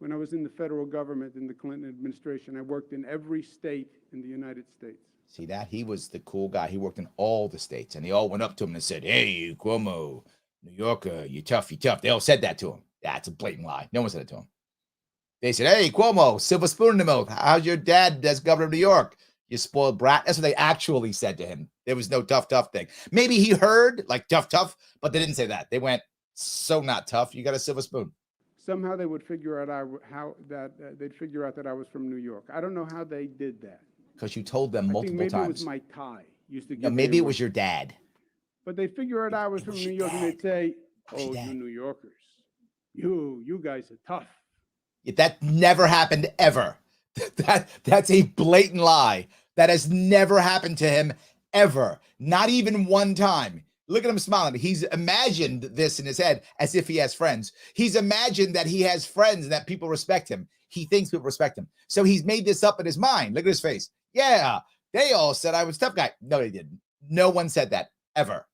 When I was in the federal government in the Clinton administration, I worked in every state in the United States. See that? He was the cool guy. He worked in all the states, and they all went up to him and said, hey, Cuomo, New Yorker, you're tough, you're tough. They all said that to him. That's a blatant lie. No one said it to him. They said, hey, Cuomo, silver spoon in the mouth. How's your dad as governor of New York? You spoiled brat. That's what they actually said to him. There was no tough thing. Maybe he heard like tough, but they didn't say that. They went, so not tough. You got a silver spoon. Somehow they would figure out they'd figure out that I was from New York. I don't know how they did that. Because you told them multiple maybe times. It was my tie. Maybe it was your dad. But they figure out I was from New York, and they'd say, "Oh, you New Yorkers, you guys are tough." That never happened ever. That's a blatant lie. That has never happened to him ever. Not even one time. Look at him smiling. He's imagined this in his head as if he has friends. He's imagined that he has friends and that people respect him. He thinks people respect him. So he's made this up in his mind. Look at his face. Yeah, they all said I was a tough guy. No, they didn't. No one said that ever.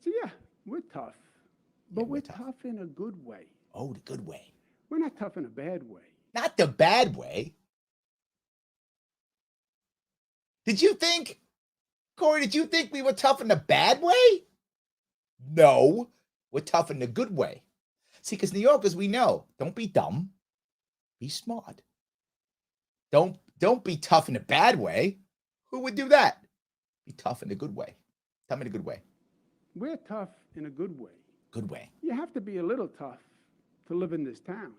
Yeah, we're tough. But we're tough in a good way. Oh, the good way. We're not tough in a bad way. Not the bad way. Did you think, Corey, did you think we were tough in the bad way? No, we're tough in the good way. See, because New Yorkers, we know, don't be dumb, be smart. Don't be tough in a bad way. Who would do that? Be tough in a good way. Tell me the good way. We're tough in a good way. Good way. You have to be a little tough to live in this town.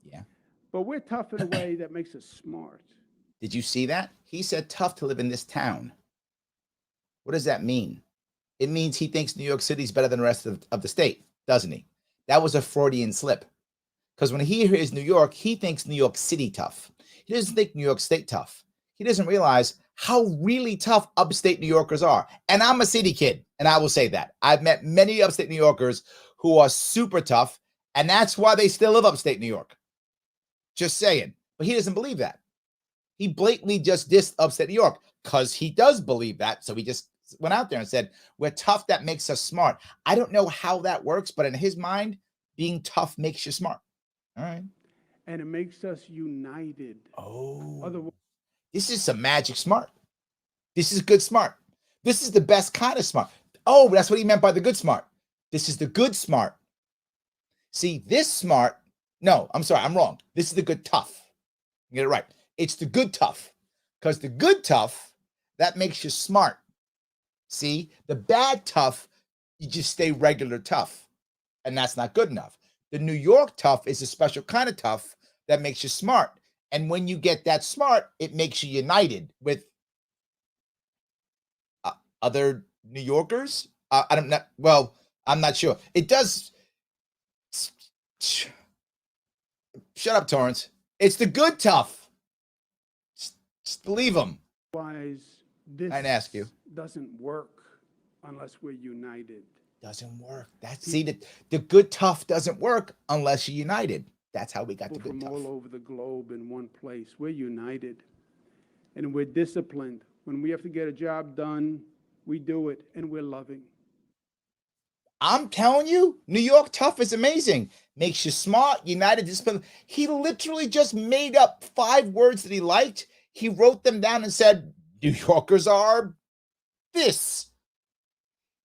Yeah. But we're tough in a way that makes us smart. Did you see that? He said tough to live in this town. What does that mean? It means he thinks New York City is better than the rest of the state, doesn't he? That was a Freudian slip. Because when he hears New York, he thinks New York City tough. He doesn't think New York State tough. He doesn't realize how really tough upstate New Yorkers are. And I'm a city kid, and I will say that. I've met many upstate New Yorkers who are super tough, and that's why they still live upstate New York. Just saying. But he doesn't believe that. He blatantly just dissed upstate New York because he does believe that. So he just went out there and said, we're tough, that makes us smart. I don't know how that works, but in his mind, being tough makes you smart. All right. And it makes us united. Oh. Otherwise, this is some magic smart. This is good smart. This is the best kind of smart. Oh, that's what he meant by the good smart. This is the good smart. See, this smart, no, I'm sorry, I'm wrong. This is the good tough. You get it right. It's the good tough. Because the good tough, that makes you smart. See, the bad tough, you just stay regular tough. And that's not good enough. The New York tough is a special kind of tough that makes you smart. And when you get that smart, it makes you united with other New Yorkers. I'm not sure. It does. Shut up, Torrance. It's the good tough. Just believe him. This I'd ask you. Doesn't work unless we're united. Doesn't work. The good tough doesn't work unless you're united. That's how we got the good tough. From all over the globe in one place. We're united. And we're disciplined. When we have to get a job done, we do it, and we're loving. I'm telling you, New York tough is amazing. Makes you smart, united, disciplined. He literally just made up 5 words that he liked. He wrote them down and said, New Yorkers are this.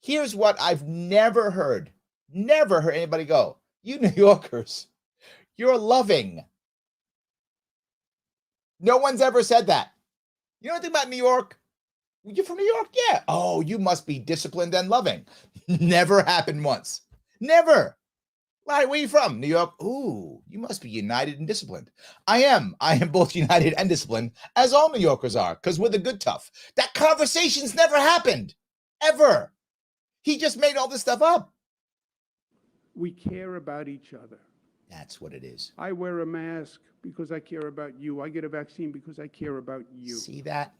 Here's what I've never heard anybody go. You New Yorkers, you're loving. No one's ever said that. You know anything about New York? You're from New York? Yeah. Oh, you must be disciplined and loving. Never happened once. Never. Where are you from? New York? Ooh, you must be united and disciplined. I am. I am both united and disciplined, as all New Yorkers are, because we're the good tough. That conversation's never happened. Ever. He just made all this stuff up. We care about each other. That's what it is. I wear a mask because I care about you. I get a vaccine because I care about you. See that?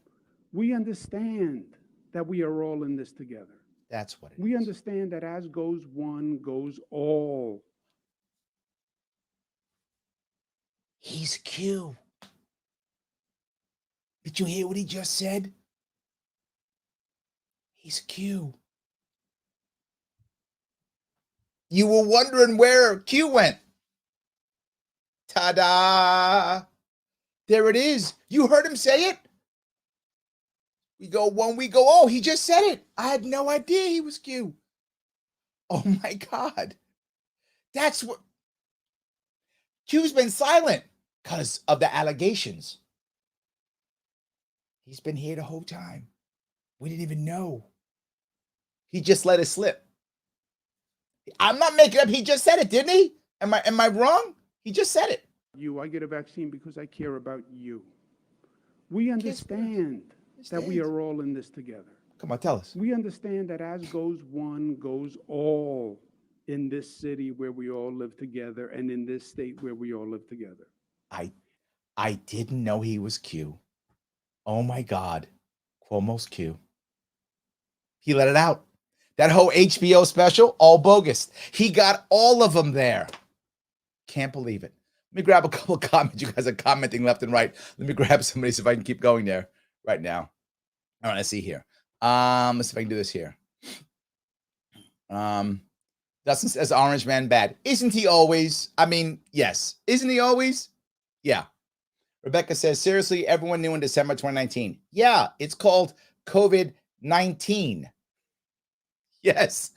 We understand that we are all in this together. That's what it is. We understand that as goes one, goes all. He's Q. Did you hear what he just said? He's Q. You were wondering where Q went. Ta-da! There it is. You heard him say it? We go one, we go, oh, he just said it. I had no idea he was Q. Oh my God. That's what. Q's been silent because of the allegations. He's been here the whole time. We didn't even know. He just let it slip. I'm not making up. He just said it, didn't he? Am I wrong? He just said it. I get a vaccine because I care about you. We understand that we are all in this together. Come on, tell us. We understand that as goes one, goes all in this city where we all live together and in this state where we all live together. I didn't know he was Q. Oh my God. Cuomo's Q. He let it out. That whole HBO special, all bogus. He got all of them there. Can't believe it. Let me grab a couple of comments. You guys are commenting left and right. Let me grab somebody so if I can keep going there right now. All right, let's see here. Let's see if I can do this here. Dustin says Orange Man bad. Isn't he always? I mean, yes. Isn't he always? Yeah. Rebecca says, seriously, everyone knew in December 2019. Yeah, it's called COVID-19. Yes.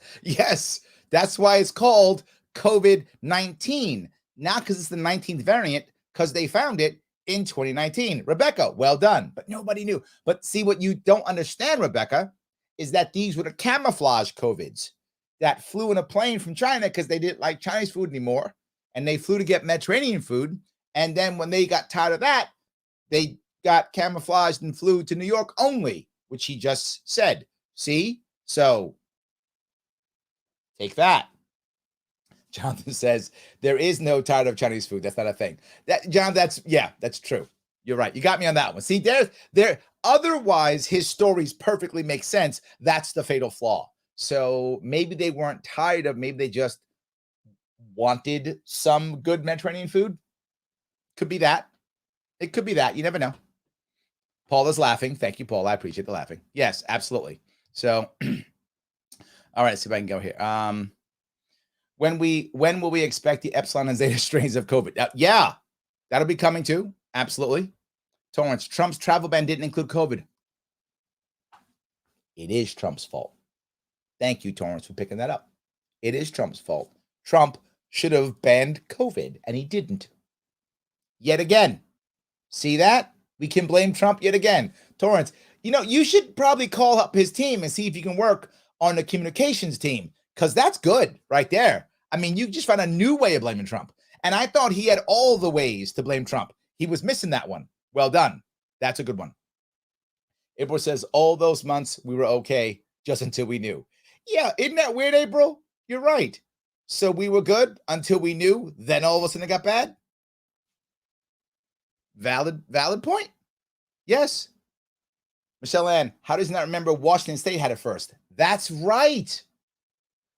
That's why it's called COVID-19. Not because it's the 19th variant, because they found it in 2019. Rebecca, well done. But nobody knew. But see, what you don't understand, Rebecca, is that these were the camouflage COVIDs that flew in a plane from China because they didn't like Chinese food anymore. And they flew to get Mediterranean food. And then when they got tired of that, they got camouflaged and flew to New York only, which he just said. See? So take that. Jonathan says, there is no tired of Chinese food. That's not a thing. John, that's true. You're right. You got me on that one. See, there. Otherwise, his stories perfectly make sense. That's the fatal flaw. So maybe they weren't tired of, maybe they just wanted some good Mediterranean food. Could be that. It could be that. You never know. Paul is laughing. Thank you, Paul. I appreciate the laughing. Yes, absolutely. So, all right, let's see if I can go here. When will we expect the Epsilon and Zeta strains of COVID? Yeah, that'll be coming too. Absolutely. Torrance, Trump's travel ban didn't include COVID. It is Trump's fault. Thank you, Torrance, for picking that up. It is Trump's fault. Trump should have banned COVID, and he didn't. Yet again. See that? We can blame Trump yet again. Torrance, you should probably call up his team and see if you can work on the communications team, because that's good right there. I mean, you just found a new way of blaming Trump. And I thought he had all the ways to blame Trump. He was missing that one. Well done. That's a good one. April says, all those months we were okay just until we knew. Yeah, isn't that weird, April? You're right. So we were good until we knew, then all of a sudden it got bad? Valid point. Yes. Michelle Ann, how does he not remember Washington State had it first? That's right.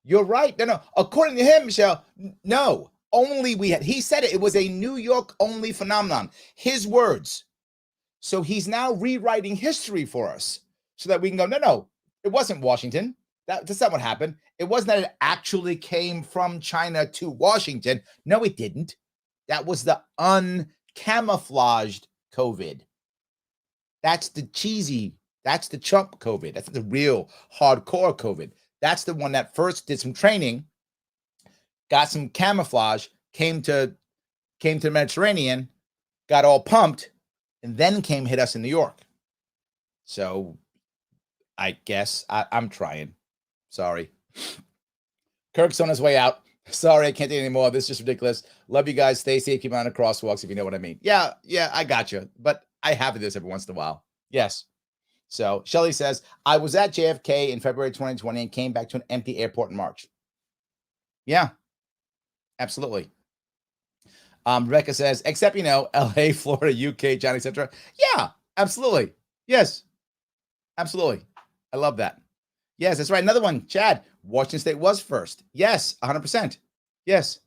You're right. No. According to him, Michelle, no. Only we had. He said it. It was a New York only phenomenon. His words. So he's now rewriting history for us so that we can go, no, it wasn't Washington. That's not what happened. It wasn't that it actually came from China to Washington. No, it didn't. That was the uncamouflaged COVID. That's the cheesy. That's the Trump COVID. That's the real hardcore COVID. That's the one that first did some training, got some camouflage, came to the Mediterranean, got all pumped, and then hit us in New York. So I guess I'm trying. Sorry. Kirk's on his way out. Sorry, I can't do it anymore. This is just ridiculous. Love you guys. Stay safe. Keep on the crosswalks if you know what I mean. Yeah, I got you. But I have this every once in a while. Yes. So Shelly says, I was at JFK in February 2020 and came back to an empty airport in March. Yeah, absolutely. Rebecca says, except, LA, Florida, UK, Johnny, etc. Yeah, absolutely. Yes, absolutely. I love that. Yes, that's right. Another one, Chad. Washington State was first. Yes, 100%. Yes.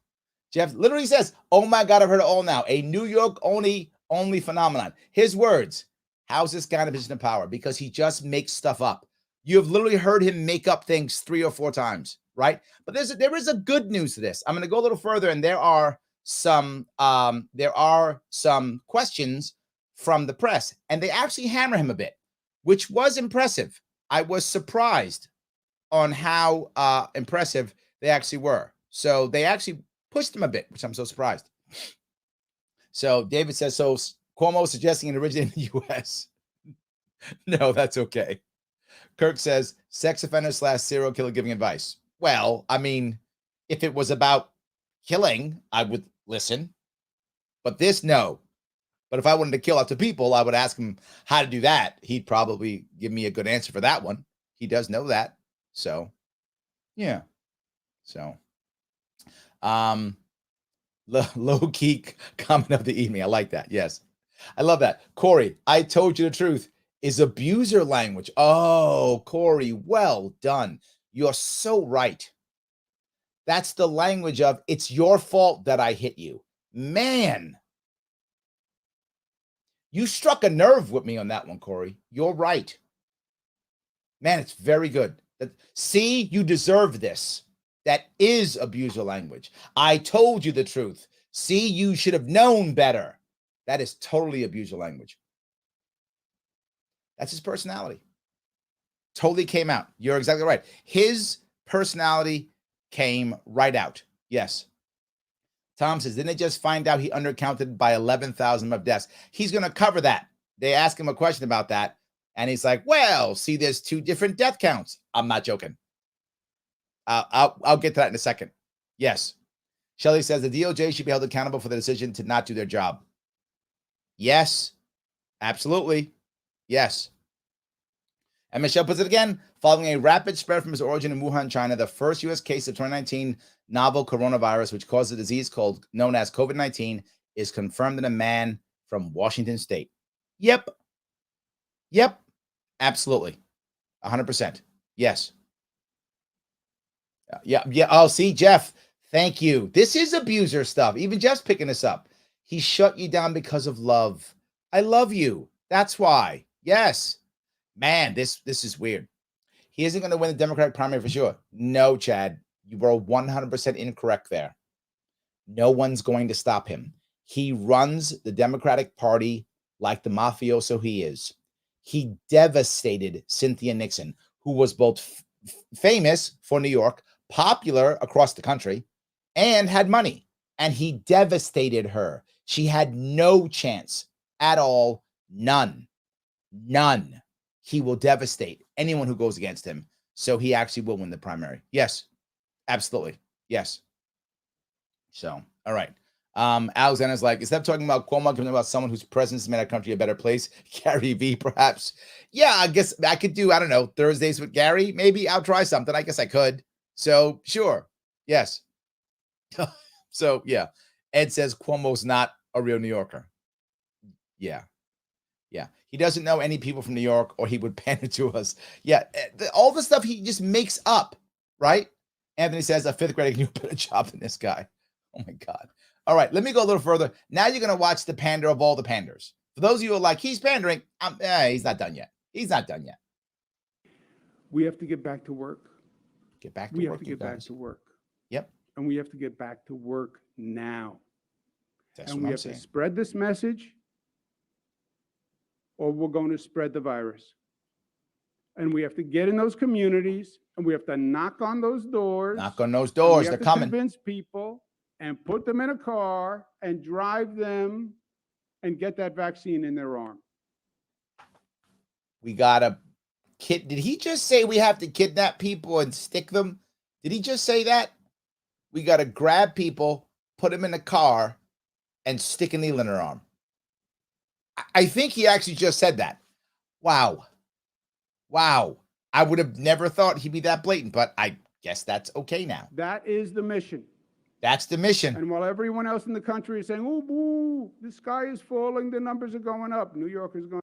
Jeff literally says, oh my God, I've heard it all now. A New York only phenomenon. His words. How's this guy in a position of power? Because he just makes stuff up. You have literally heard him make up things 3 or 4 times, right? But there is a good news to this. I'm going to go a little further, and there are some questions from the press, and they actually hammer him a bit, which was impressive. I was surprised on how impressive they actually were. So they actually pushed him a bit, which I'm so surprised. So David says, so Cuomo suggesting it originated in the U.S. No, that's okay. Kirk says, sex offender / serial killer giving advice. Well, I mean, if it was about killing, I would listen. But this, no. But if I wanted to kill lots of people, I would ask him how to do that. He'd probably give me a good answer for that one. He does know that. So, yeah. So, low-key comment of the evening. I like that. Yes. I love that. Corey, I told you the truth. is abuser language. Oh, Corey, well done. You're so right. That's the language of, it's your fault that I hit you. Man, you struck a nerve with me on that one, Corey. You're right. Man, it's very good. See, you deserve this. That is abuser language. I told you the truth. See, you should have known better. That is totally abuser language. That's his personality. Totally came out. You're exactly right. His personality came right out. Yes. Tom says, didn't they just find out he undercounted by 11,000 of deaths? He's going to cover that. They ask him a question about that. And he's like, well, see, there's 2 different death counts. I'm not joking. I'll get to that in a second. Yes. Shelley says the DOJ should be held accountable for the decision to not do their job. Yes. Absolutely. Yes. And Michelle puts it again. Following a rapid spread from its origin in Wuhan, China, the first U.S. case of 2019 novel coronavirus, which causes a disease known as COVID-19, is confirmed in a man from Washington State. Yep. Absolutely. 100%. Yes. Yeah. Oh, see, Jeff, thank you. This is abuser stuff. Even Jeff's picking this up. He shut you down because of love. I love you. That's why. Yes. Man, this is weird. He isn't going to win the Democratic primary for sure. No, Chad, you were 100% incorrect there. No one's going to stop him. He runs the Democratic Party like the mafioso he is. He devastated Cynthia Nixon, who was both famous for New York, popular across the country, and had money. And he devastated her. She had no chance at all. None. He will devastate anyone who goes against him. So he actually will win the primary. Yes, absolutely. Yes. So, all right. Alexander's like, instead of talking about Cuomo, talking about someone whose presence made our country a better place, Gary V, perhaps. Yeah, I guess I could do, I don't know, Thursdays with Gary. Maybe I'll try something. I guess I could. So, sure. Yes. So, yeah. Ed says Cuomo's not a real New Yorker. Yeah. He doesn't know any people from New York, or he would pander to us. Yeah. All the stuff he just makes up, right? Anthony says a 5th grader can do a better job than this guy. Oh, my God. All right. Let me go a little further. Now you're going to watch the pander of all the panders. For those of you who are like, he's pandering, he's not done yet. He's not done yet. We have to get back to work. Get back to We work, have to get back to work. Yep. And we have to get back to work now. That's and what we I'm have saying. to spread this message, or we're going to spread the virus. And we have to get in those communities, and we have to knock on those doors. Knock on those doors. They're coming. Convince people and put them in a car and drive them and get that vaccine in their arm. We got to did he just say we have to kidnap people and stick them? Did he just say that? We got to grab people, put them in a car, and stick a needle in their arm. I think he actually just said that. Wow. I would have never thought he'd be that blatant, but I guess that's okay now. That is the mission. That's the mission. And while everyone else in the country is saying, "Oh, boo, the sky is falling, the numbers are going up," New York is going.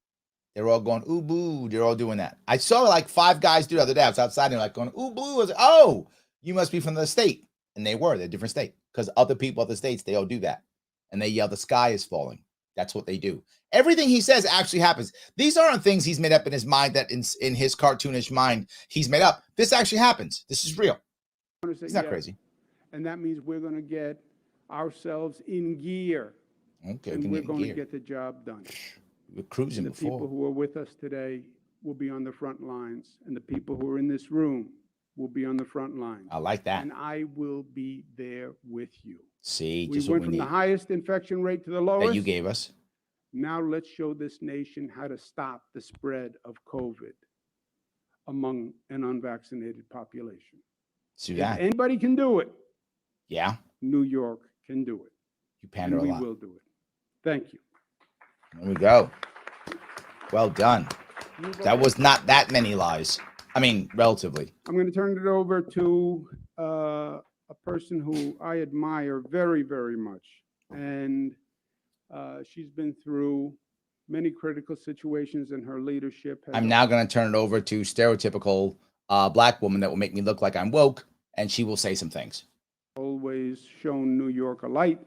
They're all going, ooh, boo. They're all doing that. I saw like 5 guys do the other day. I was outside and they're like going, ooh, boo. I was like, oh, you must be from the state. And they're a different state, because other people at the states, they all do that. And they yell, the sky is falling. That's what they do. Everything he says actually happens. These aren't things he's made up in his mind, that in his cartoonish mind he's made up. This actually happens. This is real. It's not crazy. And that means we're going to get ourselves in gear. Okay. And we're going to get the job done. We're cruising and the people who are with us today will be on the front lines. And the people who are in this room will be on the front lines. I like that. And I will be there with you. See, we went from the highest infection rate to the lowest that you gave us. Now let's show this nation how to stop the spread of COVID among an unvaccinated population. See that? If anybody can do it. Yeah. New York can do it. You pander a lot. We will do it. Thank you. There we go. Well done. That was not that many lies. I mean, relatively. I'm going to turn it over to a person who I admire very, very much. And she's been through many critical situations in her leadership. I'm now going to turn it over to stereotypical black woman that will make me look like I'm woke, and she will say some things. Always shown New York a light.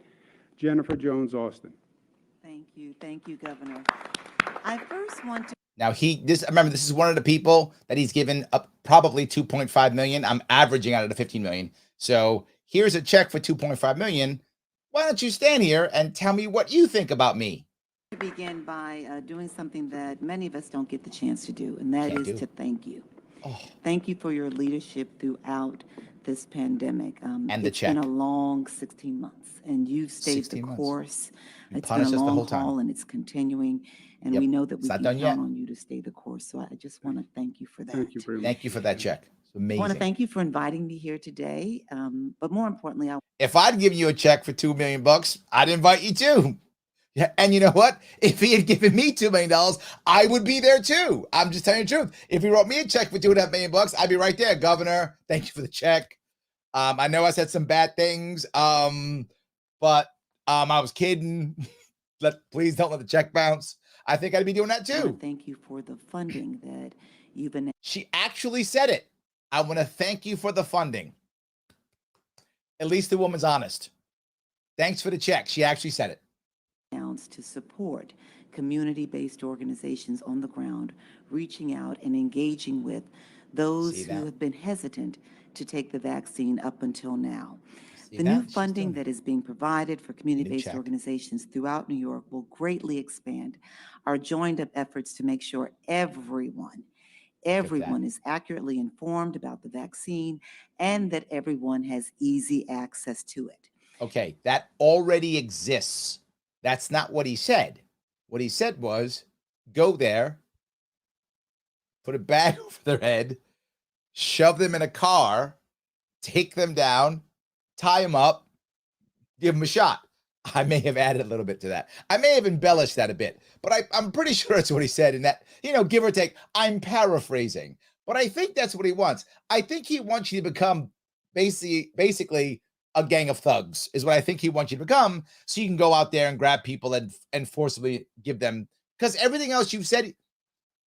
Jennifer Jones Austin. Thank you, Governor. I first want to. Now remember, this is one of the people that he's given up probably 2.5 million. I'm averaging out of the 15 million. So here's a check for 2.5 million. Why don't you stand here and tell me what you think about me? To begin by doing something that many of us don't get the chance to do, and that is to thank you. Oh. Thank you for your leadership throughout this pandemic. And the check. It's been a long 16 months, and you've stayed the course. It's been a long haul, and it's continuing. And we know that we can count on you to stay the course. So I just want to thank you for that. Thank you very much. Thank you for that check. It's amazing. I want to thank you for inviting me here today. But more importantly, if I'd given you a check for $2 million, I'd invite you too. Yeah, and you know what? If he had given me $2 million, I would be there too. I'm just telling you the truth. If he wrote me a check for $2.5 million, I'd be right there. Governor, thank you for the check. I know I said some bad things, but I was kidding. Please don't let the check bounce. I think I'd be doing that too. Thank you for the funding that you've been. She actually said it. I want to thank you for the funding. At least the woman's honest. Thanks for the check. She actually said it. To support community-based organizations on the ground, reaching out and engaging with those who have been hesitant to take the vaccine up until now. The new funding that is being provided for community-based organizations throughout New York will greatly expand our joined-up efforts to make sure everyone is accurately informed about the vaccine and that everyone has easy access to it. Okay, that already exists. That's not what he said. What he said was, go there, put a bag over their head, shove them in a car, take them down, tie them up, give them a shot. I may have added a little bit to that. I may have embellished that a bit, but I'm pretty sure that's what he said. And that, give or take, I'm paraphrasing, but I think that's what he wants. I think he wants you to become basically a gang of thugs is what I think he wants you to become. So you can go out there and grab people and forcibly give them, because everything else you've said,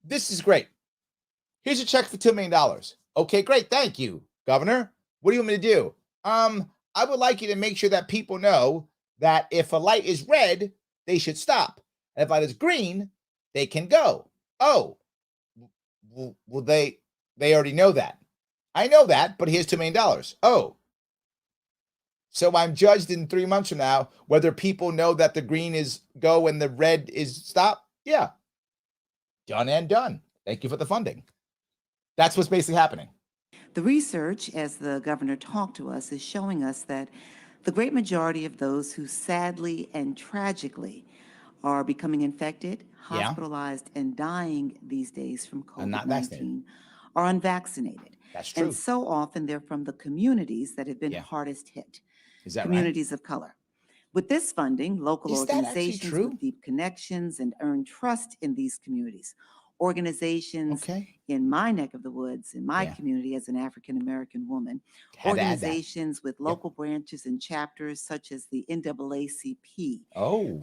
this is great. Here's a check for $2 million. Okay, great. Thank you, Governor. What do you want me to do? I would like you to make sure that people know that if a light is red, they should stop. And if light is green, they can go. Oh, well, they already know that. I know that, but here's $2 million. Oh, so I'm judged in 3 months from now whether people know that the green is go and the red is stop. Yeah. Done and done. Thank you for the funding. That's what's basically happening. The research, as the governor talked to us, is showing us that the great majority of those who sadly and tragically are becoming infected, hospitalized, and dying these days from COVID-19 are unvaccinated. That's true. And so often they're from the communities that have been hardest hit. Is that communities of color. With this funding, local organizations with deep connections and earn trust in these communities. Organizations in my neck of the woods, in my community as an African-American woman, organizations with local branches and chapters such as the NAACP. Oh,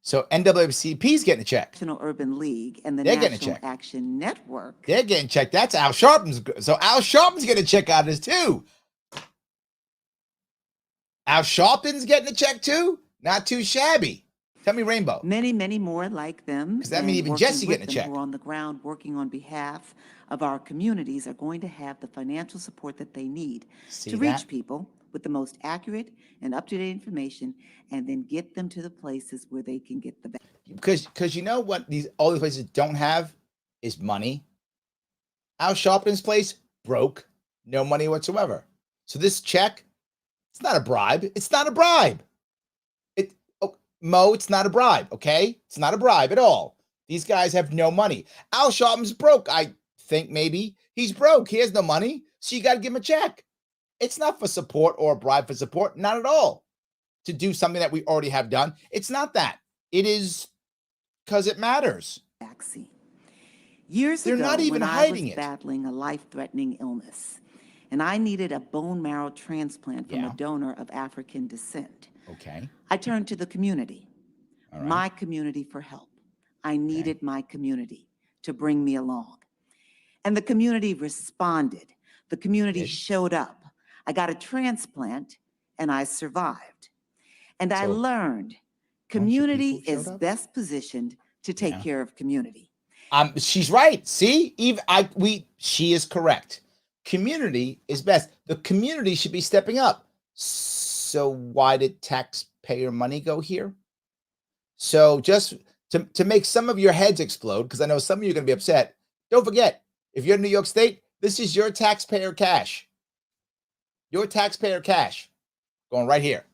so NAACP is getting a check. National Urban League and the National Action Network. They're getting checked. That's Al Sharpton's. So Al Sharpton's getting a check out of this too. Al Sharpton's getting a check too? Not too shabby. Tell me, Rainbow. Many, many more like them. Because that means even Jesse getting a check. Who are on the ground working on behalf of our communities are going to have the financial support that they need to reach people with the most accurate and up-to-date information, and then get them to the places where they can get the best. Because you know what all these places don't have is money. Al Sharpton's place broke, no money whatsoever. So this check, it's not a bribe. It's not a bribe. Mo, it's not a bribe, okay? It's not a bribe at all. These guys have no money. Al Sharpton's broke. I think maybe he's broke. He has no money, so you got to give him a check. It's not for support or a bribe for support. Not at all. To do something that we already have done. It's not that. It is because it matters. Vaccine. Years They're ago, not even when hiding I was battling a life-threatening illness, and I needed a bone marrow transplant from a donor of African descent. Okay. I turned to the community, my community, for help. I needed my community to bring me along. And the community responded. The community showed up. I got a transplant and I survived. And I learned community is best positioned to take care of community. She's right. See, she is correct. Community is best. The community should be stepping up. So why did taxpayer money go here? So just to make some of your heads explode, because I know some of you are going to be upset, don't forget, if you're in New York State, this is your taxpayer cash. Your taxpayer cash going right here.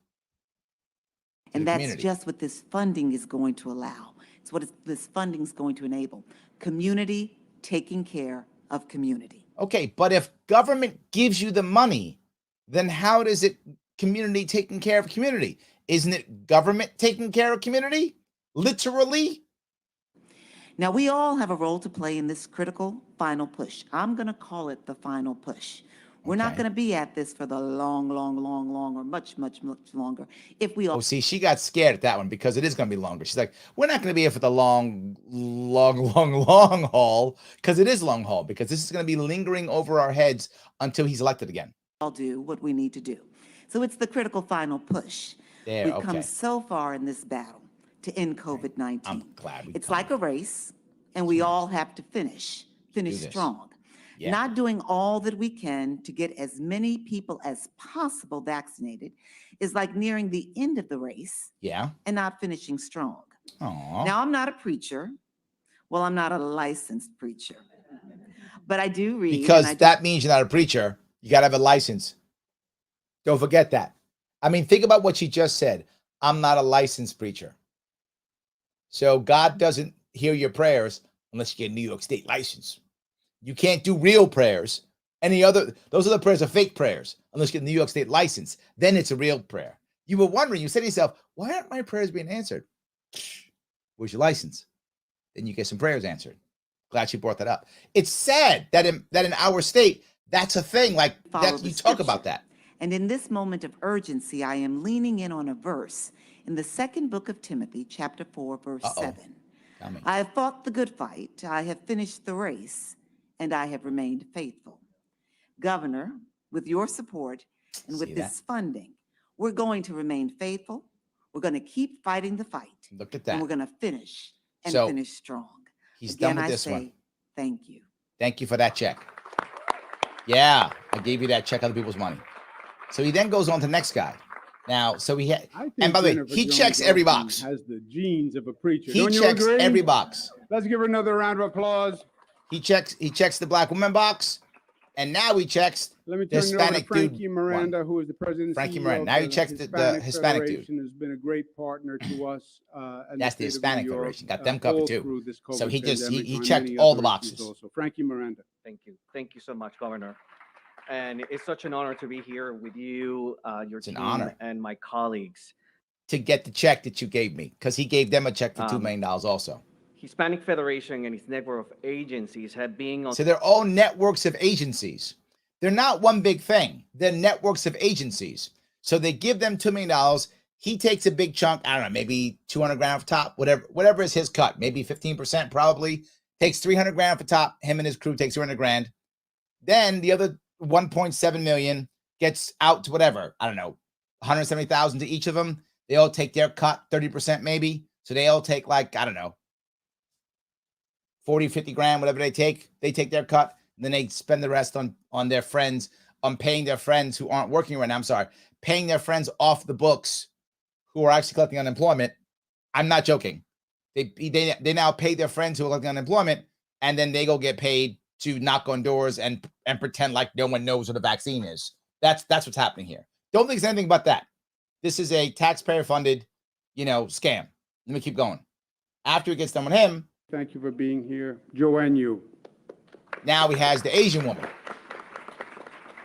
And that's just what this funding is going to allow. It's what this funding is going to enable. Community taking care of community. Okay, but if government gives you the money, then how does it community taking care of community? Isn't it government taking care of community? Literally? Now, we all have a role to play in this critical final push. I'm going to call it the final push. We're not going to be at this for the long, or much longer. If we all see, she got scared at that one because it is going to be longer. She's like, we're not going to be here for the long haul, because it is long haul, because this is going to be lingering over our heads until he's elected again. I'll do what we need to do. So it's the critical final push. We've come so far in this battle to end COVID-19. I'm glad it's like a race, and we all have to finish strong. Not doing all that we can to get as many people as possible vaccinated is like nearing the end of the race and not finishing strong. Now, I'm not a preacher. Well, I'm not a licensed preacher, but I do read. Because that means you're not a preacher. You got to have a license. Don't forget that. I mean, think about what she just said. I'm not a licensed preacher. So God doesn't hear your prayers unless you get a New York State license. You can't do real prayers. Those other prayers are fake prayers unless you get a New York State license. Then it's a real prayer. You were wondering, you said to yourself, why aren't my prayers being answered? Where's your license? Then you get some prayers answered. Glad she brought that up. It's sad that in our state, that's a thing. Like that, you talk about that. And in this moment of urgency, I am leaning in on a verse in the second book of Timothy, chapter 4, verse 7. I have fought the good fight. I have finished the race, and I have remained faithful. Governor, with your support and with this funding, we're going to remain faithful. We're going to keep fighting the fight. Look at that. And we're going to finish and finish strong. He's done with this one. Thank you. Thank you for that check. Yeah, I gave you that check, other people's money. So he then goes on to the next guy. Now, so he had, and by the way, he checks every box. Has the genes of a preacher. He checks every box. Let's give her another round of applause. He checks the black woman box, and now he checks the Hispanic dude. Frankie Miranda, who is the president. Frankie Miranda. Now he checks the Hispanic dude. Has been a great partner to us. That's the Hispanic Federation. Got them covered too. So he checked all the boxes. Also. Frankie Miranda. Thank you so much, Governor. And it's such an honor to be here with you, your team, and my colleagues. To get the check that you gave me, because he gave them a check for $2 million also. Hispanic Federation and its network of agencies have been on. So they're all networks of agencies. They're not one big thing. They're networks of agencies. So they give them $2 million. He takes a big chunk. I don't know, maybe 200 grand off top, whatever is his cut, maybe 15% probably. Takes 300 grand off the top. Him and his crew takes 200 grand. Then the other 1.7 million gets out to whatever, I don't know, 170,000 to each of them. They all take their cut, 30% maybe. So they all take like, I don't know, 40, 50 grand, whatever they take their cut. And then they spend the rest on their friends, on paying their friends who aren't working right now. I'm sorry, paying their friends off the books who are actually collecting unemployment. I'm not joking. They now pay their friends who are collecting unemployment, and then they go get paid to knock on doors and pretend like no one knows what a vaccine is. That's what's happening here. Don't think it's anything but that. This is a taxpayer-funded, scam. Let me keep going. After it gets done with him. Thank you for being here. Joanne, you. Now he has the Asian woman.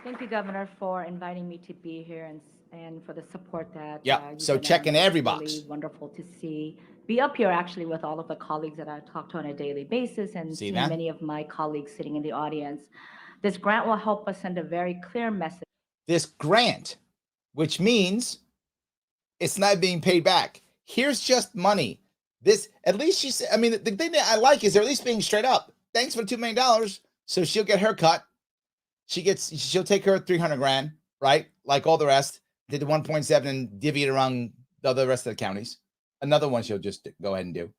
Thank you, Governor, for inviting me to be here and for the support that. So checking every box. Really wonderful to be up here actually with all of the colleagues that I talk to on a daily basis and see many of my colleagues sitting in the audience. This grant will help us send a very clear message. This grant, which means it's not being paid back. Here's just money This, at least she said, I mean, the thing that I like is they're at least being straight up. Thanks for the $2 million. So she'll get her cut. She'll take her 300 grand, right? Like all the rest. Did the 1.7 and divvy it around the rest of the counties. Another one she'll just go ahead and do.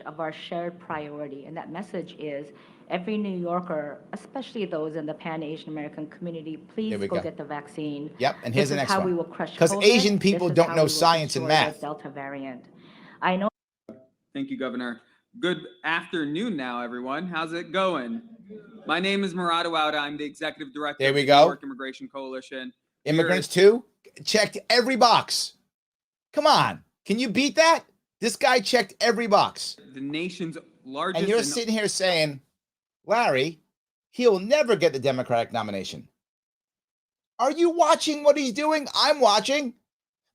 Of our shared priority, and that message is every New Yorker, especially those in the Pan-Asian American community, please go get the vaccine. Yep, and here's the next one. one. We will crush because COVID. Asian people This is don't how know we will science and destroy the math. Delta variant. I know. Thank you, Governor. Good afternoon now, everyone. How's it going? My name is Murad Awada. I'm the Executive Director of the New York Immigration Coalition. Immigrants too? Checked every box. Come on. Can you beat that? This guy checked every box. The nation's largest. And you're sitting here saying, Larry, he'll never get the Democratic nomination. Are you watching what he's doing? I'm watching.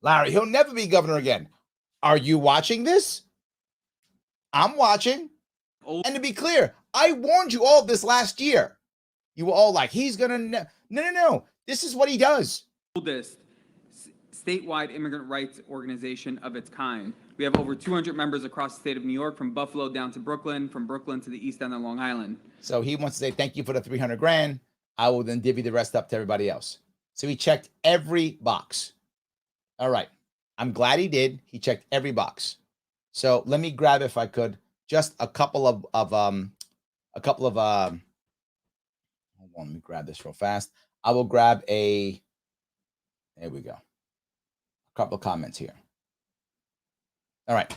Larry, he'll never be governor again. Are you watching this? I'm watching. And to be clear, I warned you all this last year. You were all like, he's going to... No. This is what he does. Oldest statewide immigrant rights organization of its kind. We have over 200 members across the state of New York, from Buffalo down to Brooklyn, from Brooklyn to the East End of Long Island. So he wants to say, thank you for the 300 grand. I will then divvy the rest up to everybody else. So he checked every box. All right. I'm glad he did. He checked every box. So let me grab, if I could, just a couple of hold on, let me grab this real fast. I will grab there we go. A couple of comments here. All right.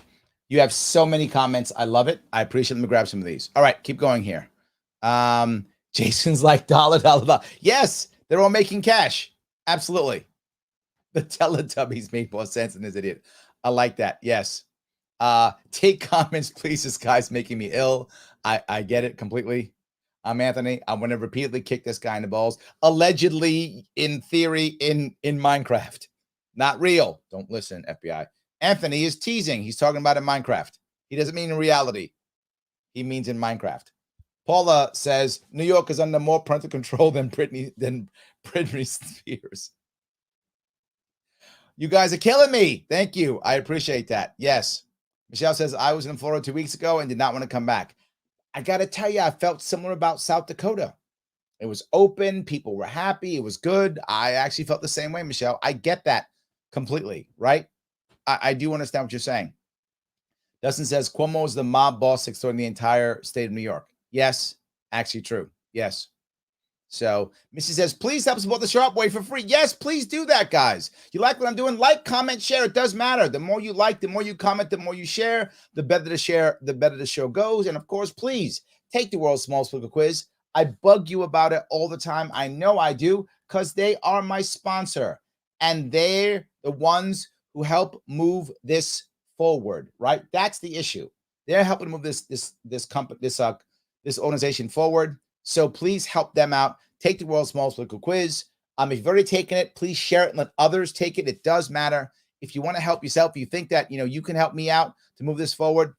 You have so many comments. I love it. I appreciate it. Let me grab some of these. All right. Keep going here. Jason's like dollar. Yes. They're all making cash. Absolutely. The Teletubbies make more sense than this idiot. I like that. Yes. Take comments, please. This guy's making me ill. I get it completely. I'm Anthony. I want to repeatedly kick this guy in the balls. Allegedly, in theory, in Minecraft. Not real. Don't listen, FBI. Anthony is teasing. He's talking about in Minecraft. He doesn't mean in reality. He means in Minecraft. Paula says New York is under more parental control than Britney Spears. You guys are killing me. Thank you. I appreciate that. Yes. Michelle says I was in Florida 2 weeks ago and did not want to come back. I got to tell you, I felt similar about South Dakota. It was open. People were happy. It was good. I actually felt the same way, Michelle. I get that completely, right? I do understand what you're saying. Dustin says Cuomo is the mob boss extorting the entire state of New York. Yes, actually true. Yes. So Missy says, please help support the Sharpe Way for free. Yes, please do that, guys. You like what I'm doing? Like, comment, share. It does matter. The more you like, the more you comment, the more you share, the better the share, the better the show goes. And of course, please take the world's smallest political quiz. I bug you about it all the time. I know I do, because they are my sponsor. And they're the ones who help move this forward, right? That's the issue. They're helping move this organization forward. So please help them out. Take the world's smallest political quiz. If you've already taken it, please share it and let others take it. It does matter. If you want to help yourself, if you think that you can help me out to move this forward,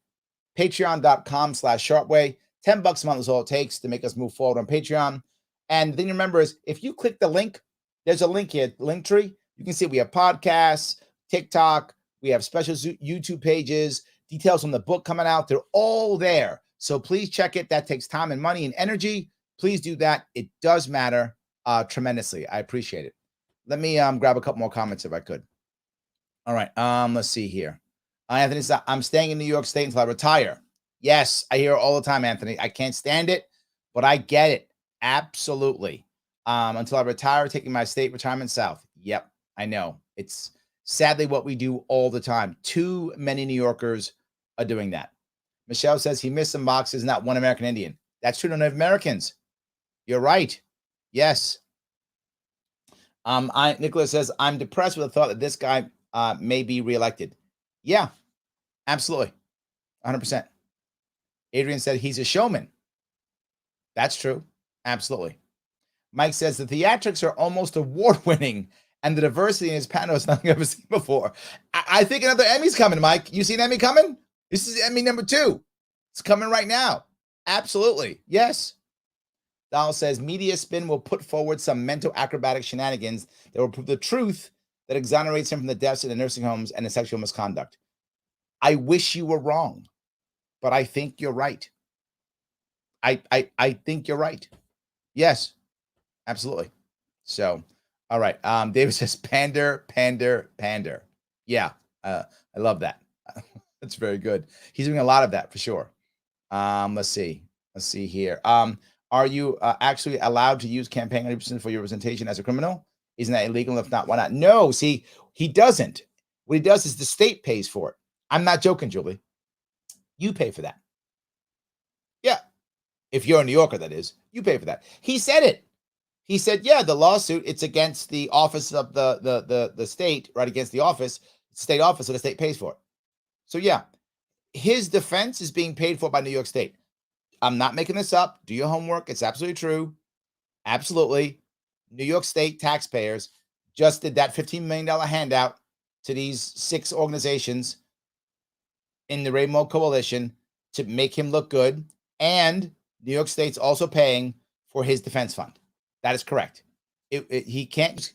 patreon.com/sharpeway. $10 a month is all it takes to make us move forward on Patreon. And the thing to remember is, if you click the link, there's a link here, Linktree. You can see we have podcasts, TikTok, we have special YouTube pages, details on the book coming out. They're all there. So please check it. That takes time and money and energy. Please do that. It does matter tremendously. I appreciate it. Let me grab a couple more comments if I could. All right. Let's see here. Anthony says, I'm staying in New York State until I retire. Yes, I hear it all the time, Anthony. I can't stand it, but I get it. Absolutely. Until I retire, taking my state retirement south. Yep, I know. It's sadly what we do all the time. Too many New Yorkers are doing that. Michelle says he missed some boxes, not one American Indian. That's true to Native Americans. You're right. Yes. Nicholas says, I'm depressed with the thought that this guy may be reelected. Yeah, absolutely. 100%. Adrian said he's a showman. That's true. Absolutely. Mike says the theatrics are almost award-winning, and the diversity in his panel is nothing I've ever seen before. I think another Emmy's coming, Mike. You see an Emmy coming? This is Emmy number 2. It's coming right now. Absolutely. Yes. Donald says media spin will put forward some mental acrobatic shenanigans that will prove the truth that exonerates him from the deaths in the nursing homes and the sexual misconduct. I wish you were wrong. but I think you're right. I think you're right. Yes, absolutely. So, all right. David says pander. Yeah, I love that. That's very good. He's doing a lot of that for sure. Let's see here. Are you actually allowed to use campaign contributions for your representation as a criminal? Isn't that illegal? If not, why not? No, see, he doesn't. What he does is the state pays for it. I'm not joking, Julie. You pay for that. Yeah. If you're a New Yorker, that is, you pay for that. He said it. He said, yeah, the lawsuit, it's against the office of the state, right, against the office, state office, so the state pays for it. So, yeah, his defense is being paid for by New York State. I'm not making this up. Do your homework. It's absolutely true. Absolutely. New York State taxpayers just did that $15 million handout to these 6 organizations in the Rainbow Coalition to make him look good. And New York State's also paying for his defense fund. That is correct. He can't.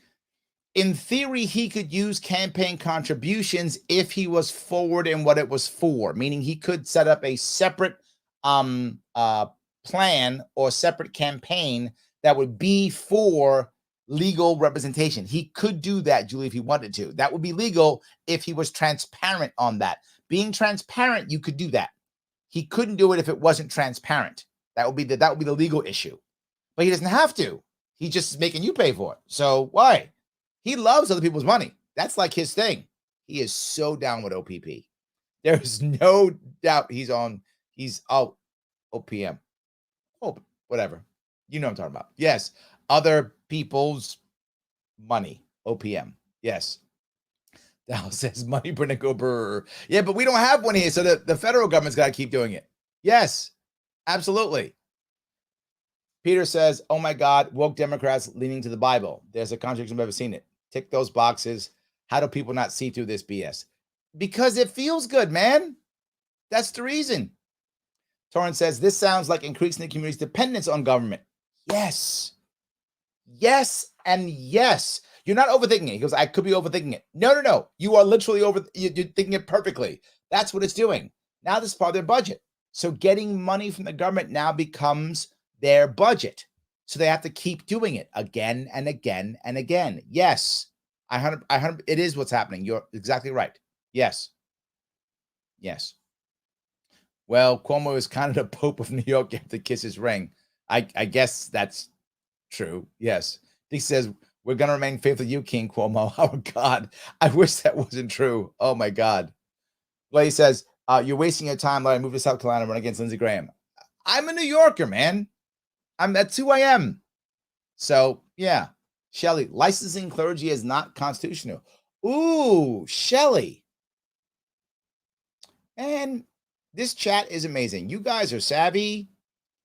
In theory, he could use campaign contributions if he was forward in what it was for, meaning he could set up a separate plan or separate campaign that would be for legal representation. He could do that, Julie, if he wanted to. That would be legal if he was transparent on that. Being transparent, you could do that. He couldn't do it if it wasn't transparent. That would be the legal issue. But he doesn't have to. He's just making you pay for it. So why? He loves other people's money. That's like his thing. He is so down with OPP. There's no doubt he's OPM. Oh, whatever. You know what I'm talking about. Yes. Other people's money. OPM. Yes. Dallas says money for Nico Burr. Yeah, but we don't have one here. So the federal government's got to keep doing it. Yes, absolutely. Peter says, oh my God, woke Democrats leaning to the Bible. There's a contradiction. I've never seen it. Tick those boxes. How do people not see through this BS? Because it feels good, man. That's the reason. Torrance says, this sounds like increasing the community's dependence on government. Yes. Yes and yes. You're not overthinking it. He goes, I could be overthinking it. No. You are literally you're thinking it perfectly. That's what it's doing. Now this is part of their budget. So getting money from the government now becomes their budget. So they have to keep doing it again and again and again. Yes. It is what's happening. You're exactly right. Yes. Yes. Well, Cuomo is kind of the Pope of New York. You have to kiss his ring. I guess that's true. Yes. He says, we're going to remain faithful to you, King Cuomo. Oh, God. I wish that wasn't true. Oh, my God. Well, he says, you're wasting your time. Let me move to South Carolina and run against Lindsey Graham. I'm a New Yorker, man. That's who I am. So, yeah. Shelley, licensing clergy is not constitutional. Ooh, Shelley. Man, this chat is amazing. You guys are savvy.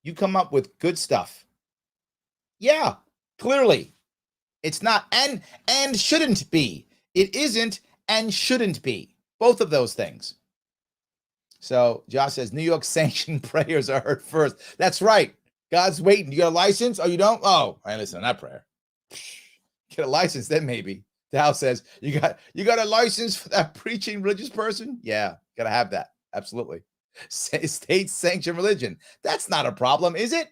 You come up with good stuff. Yeah, clearly. It's not and shouldn't be. It isn't and shouldn't be. Both of those things. So Josh says, New York sanctioned prayers are heard first. That's right. God's waiting. You got a license? Oh, you don't? Oh, I listen to that prayer. Get a license, then maybe. Dal says, you got a license for that preaching religious person? Yeah, gotta have that. Absolutely. State sanctioned religion. That's not a problem, is it?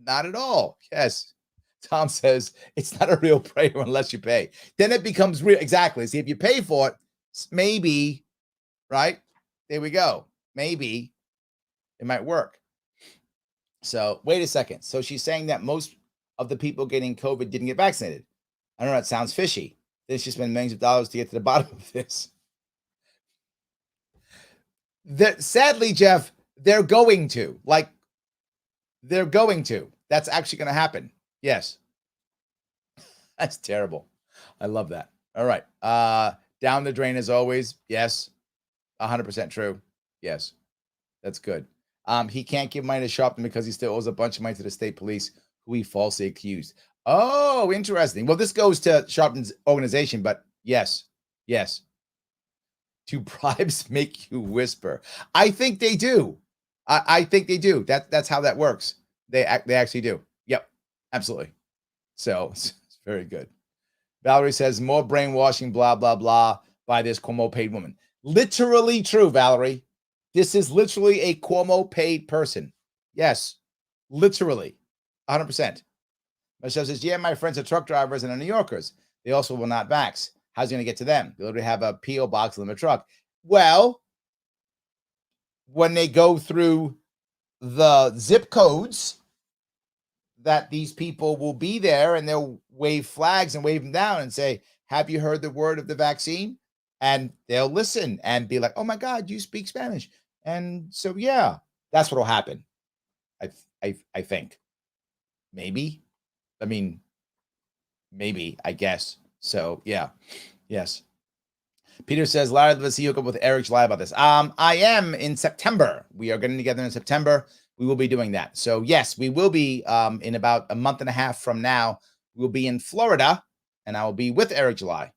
Not at all. Yes. Tom says, it's not a real prayer unless you pay. Then it becomes real. Exactly. See, if you pay for it, maybe, right? There we go. Maybe it might work. So wait a second. So she's saying that most of the people getting COVID didn't get vaccinated. I don't know. That sounds fishy. They should spend millions of dollars to get to the bottom of this. Sadly, Jeff, they're going to. That's actually going to happen. Yes. That's terrible. I love that. All right. Down the drain as always. Yes. 100% true. Yes. That's good. He can't give money to Sharpe because he still owes a bunch of money to the state police who he falsely accused. Oh, interesting. Well, this goes to Sharpe's organization, but yes. Do bribes make you whisper? I think they do. I think they do. That's how that works. They actually do. Yep, absolutely. So it's very good. Valerie says more brainwashing, blah, blah, blah, by this Cuomo paid woman. Literally true, Valerie. This is literally a Cuomo paid person. Yes, literally, 100%. Michelle says, yeah, my friends are truck drivers and are New Yorkers. They also will not vax. How's he going to get to them? They literally have a P.O. box in the truck. Well, when they go through the zip codes that these people will be there, and they'll wave flags and wave them down and say, have you heard the word of the vaccine? And they'll listen and be like, oh my God, you speak Spanish. And so, yeah, that's what will happen. I think. Maybe. I mean, maybe, I guess. So, yeah. Yes. Peter says, Larry, let's see you up with Eric July about this. I am in September. We are getting together in September. We will be doing that. So, yes, we will be in about a month and a half from now. We'll be in Florida, and I will be with Eric July.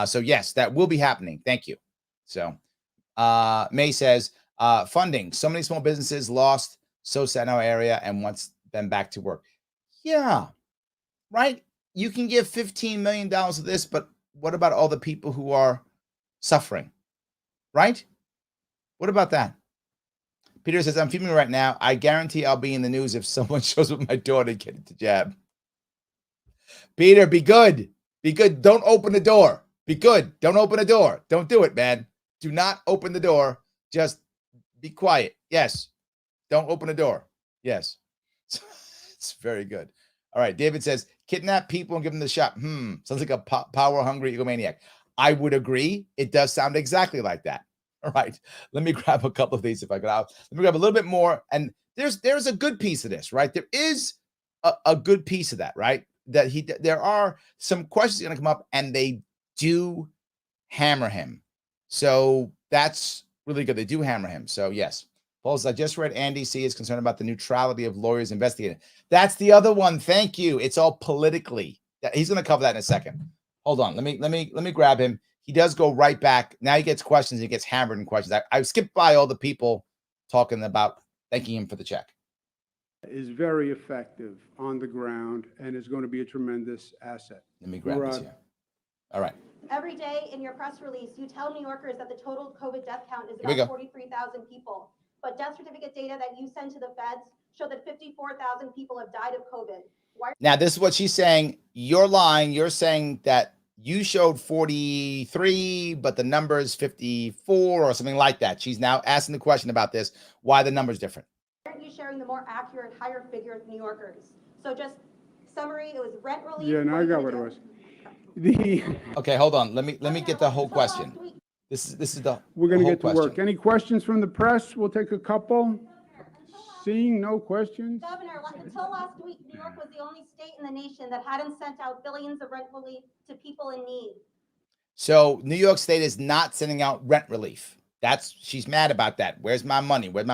So, yes, that will be happening. Thank you. So, May says, funding. So many small businesses lost. So sad in our area and wants them back to work. Yeah, right. You can give $15 million of this, but what about all the people who are suffering? Right? What about that? Peter says, I'm filming right now. I guarantee I'll be in the news if someone shows up with my daughter getting the jab. Peter, be good. Be good. Don't open the door. Be good. Don't open the door. Don't do it, man. Do not open the door. Just be quiet. Yes. Don't open the door. Yes. It's very good. All right. David says, kidnap people and give them the shot. Sounds like a power-hungry egomaniac. I would agree. It does sound exactly like that. All right. Let me grab a couple of these if I could. Let me grab a little bit more. And there's a good piece of this, right? There is a good piece of that, right? That there are some questions going to come up, and they do hammer him. So that's really good. They do hammer him. So yes. Paul says, I just read Andy C is concerned about the neutrality of lawyers investigating. That's the other one. Thank you. It's all politically. He's going to cover that in a second. Hold on. Let me grab him. He does go right back. Now he gets questions. He gets hammered in questions. I skipped by all the people talking about thanking him for the check. Is very effective on the ground and is going to be a tremendous asset. Let me grab this here. All right. Every day in your press release, you tell New Yorkers that the total COVID death count is about 43,000 people. But death certificate data that you send to the feds show that 54,000 people have died of COVID. Now, this is what she's saying. You're lying. You're saying that you showed 43, but the number is 54 or something like that. She's now asking the question about this, why the number is different. Why aren't you sharing the more accurate, higher figure with New Yorkers? So just summary, it was rent relief. Yeah, now I got what it was. Okay, hold on. Let me get the whole question. This is the We're going to get to question. work. Any questions from the press? We'll take a couple. Seeing no questions. Governor, until last week, New York was the only state in the nation that hadn't sent out billions of rent relief to people in need. So New York State is not sending out rent relief. She's mad about that. Where's my money? Where's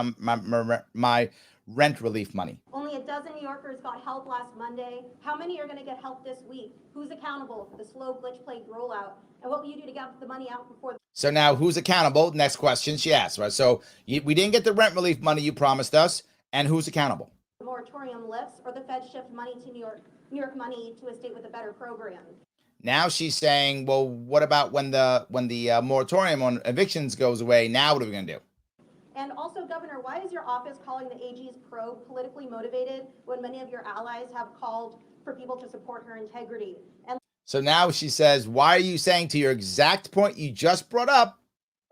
my rent relief money? Only a dozen New Yorkers got help last Monday. How many are going to get help this week? Who's accountable for the slow glitch-plagued rollout? And what will you do to get the money out before? So now who's accountable? Next question she asked, right? So we didn't get the rent relief money you promised us. And who's accountable? The moratorium lifts or the Fed shift money to New York money to a state with a better program. Now she's saying, well, what about when the moratorium on evictions goes away? Now what are we going to do? And also, Governor, why is your office calling the AG's probe politically motivated when many of your allies have called for people to support her integrity? And so now she says, why are you saying to your exact point you just brought up?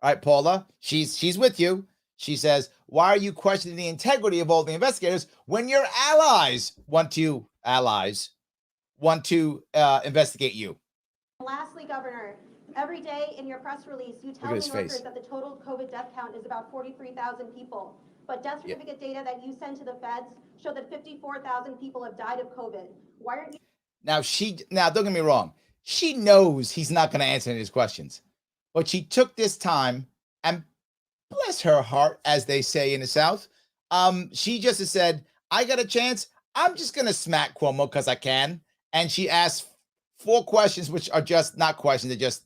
All right, Paula, she's with you. She says, why are you questioning the integrity of all the investigators when your allies want to investigate you? Lastly, Governor, every day in your press release, you tell New Yorkers that the total COVID death count is about 43,000 people. But death certificate data that you send to the feds show that 54,000 people have died of COVID. Why aren't you? Now, don't get me wrong. She knows he's not going to answer any of his questions. But she took this time and bless her heart, as they say in the South. She just has said, I got a chance. I'm just going to smack Cuomo because I can. And she asked 4 questions, which are just not questions. They're just,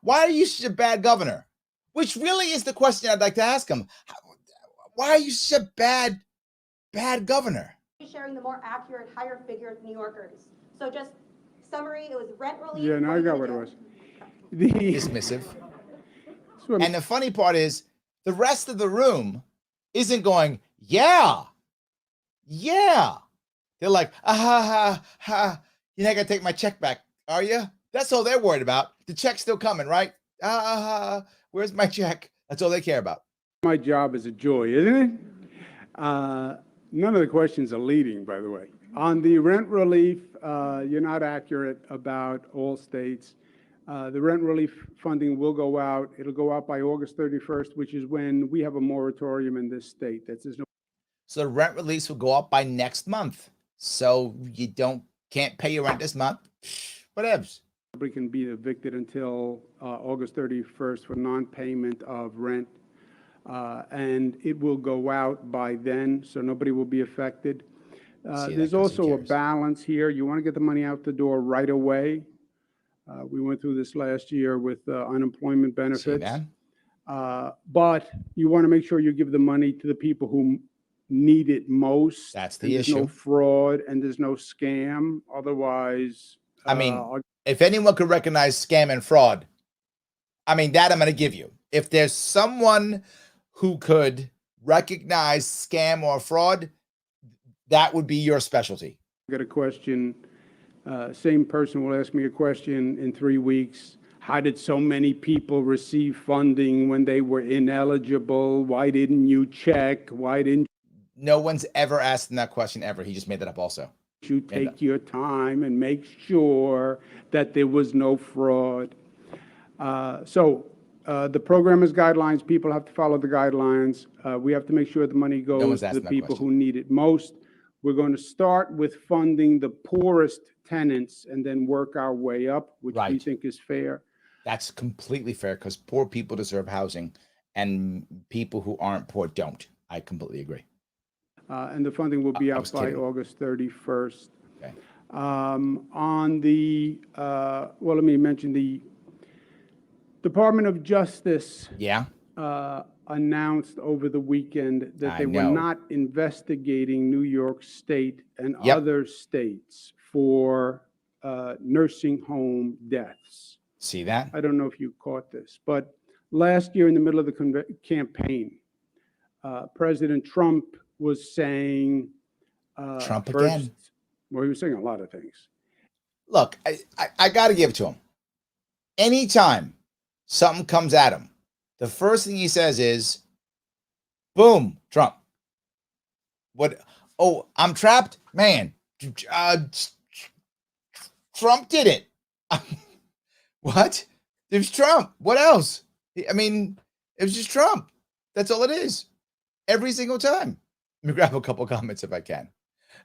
why are you such a bad governor? Which really is the question I'd like to ask him. Why are you such a bad governor? Sharing the more accurate, higher figure with New Yorkers. So just summary, it was rent relief. Yeah, now I got what it was. Dismissive. And the funny part is, The rest of the room isn't going, yeah. They're like, you're not going to take my check back, are you? That's all they're worried about. The check's still coming, right? Where's my check? That's all they care about. My job is a joy, isn't it? None of the questions are leading, by the way. On the rent relief, you're not accurate about all states. The rent relief funding will go out. It'll go out by August 31st, which is when we have a moratorium in this state. So the rent release will go up by next month. So you can't pay your rent this month. Whatevs. Nobody can be evicted until August 31st for non-payment of rent. And it will go out by then, so nobody will be affected. There's also a balance here. You want to get the money out the door right away. We went through this last year with unemployment benefits. But you want to make sure you give the money to the people who need it most. That's the issue. There's no fraud and there's no scam. Otherwise, I mean, if anyone could recognize scam and fraud, I mean, that I'm going to give you. If there's someone who could recognize scam or fraud, that would be your specialty. I got a question. Same person will ask me a question in 3 weeks. How did so many people receive funding when they were ineligible? Why didn't you check? Why didn't No one's ever asked him that question ever. He just made that up also. You take your time and make sure that there was no fraud. The program has guidelines. People have to follow the guidelines. We have to make sure the money goes to the people who need it most. We're going to start with funding the poorest tenants and then work our way up, which we think is fair. That's completely fair because poor people deserve housing and people who aren't poor don't. I completely agree. And the funding will be out by August 31st. Okay. On the, let me mention the Department of Justice announced over the weekend that they were not investigating New York State and other states for nursing home deaths. See that? I don't know if you caught this, but last year in the middle of the campaign, President Trump was saying Trump again. Well, he was saying a lot of things. Look, I got to give it to him. Anytime something comes at him, the first thing he says is, boom, Trump. What? Oh, I'm trapped? Man, Trump did it. What? It was Trump. What else? I mean, it was just Trump. That's all it is. Every single time. Let me grab a couple comments if I can.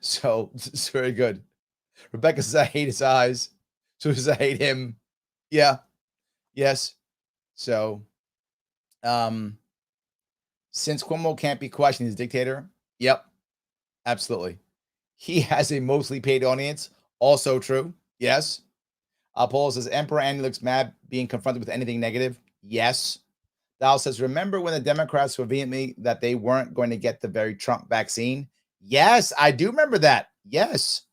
So it's very good. Rebecca says, I hate his eyes. So says, I hate him. Yeah. Yes. So, since Cuomo can't be questioned, he's a dictator. Yep. Absolutely. He has a mostly paid audience. Also true. Yes. Paul says, Emperor Andy looks mad being confronted with anything negative. Yes. Dal says, remember when the Democrats were vehemently that they weren't going to get the very Trump vaccine? Yes, I do remember that. Yes.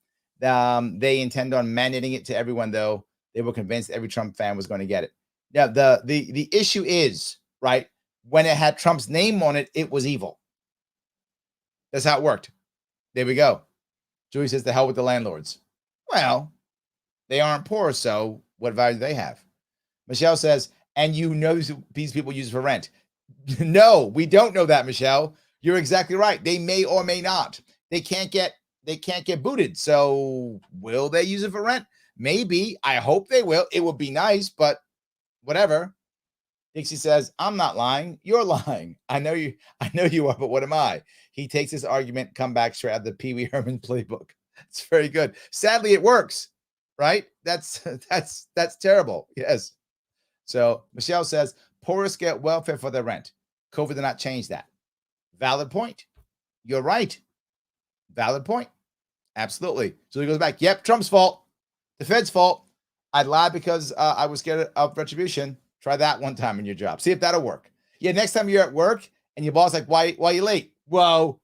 They intend on mandating it to everyone, though. They were convinced every Trump fan was going to get it. Now, the issue is, right, when it had Trump's name on it, it was evil. That's how it worked. There we go. Julie says, the hell with the landlords. Well, they aren't poor, so what value do they have? Michelle says, and you know these people use it for rent. No, we don't know that, Michelle. You're exactly right. They may or may not. They can't get booted. So will they use it for rent? Maybe. I hope they will. It would be nice, but whatever. Dixie says, I'm not lying. You're lying. I know you are, but what am I? He takes his argument, come back straight out of the Pee Wee Herman playbook. It's very good. Sadly, it works, right? That's terrible. Yes. So Michelle says, poorest get welfare for their rent. COVID did not change that. Valid point. You're right. Valid point. Absolutely. So he goes back. Yep, Trump's fault. The Fed's fault. I lied because I was scared of retribution. Try that one time in your job. See if that'll work. Yeah, next time you're at work and your boss like, why are you late? Well,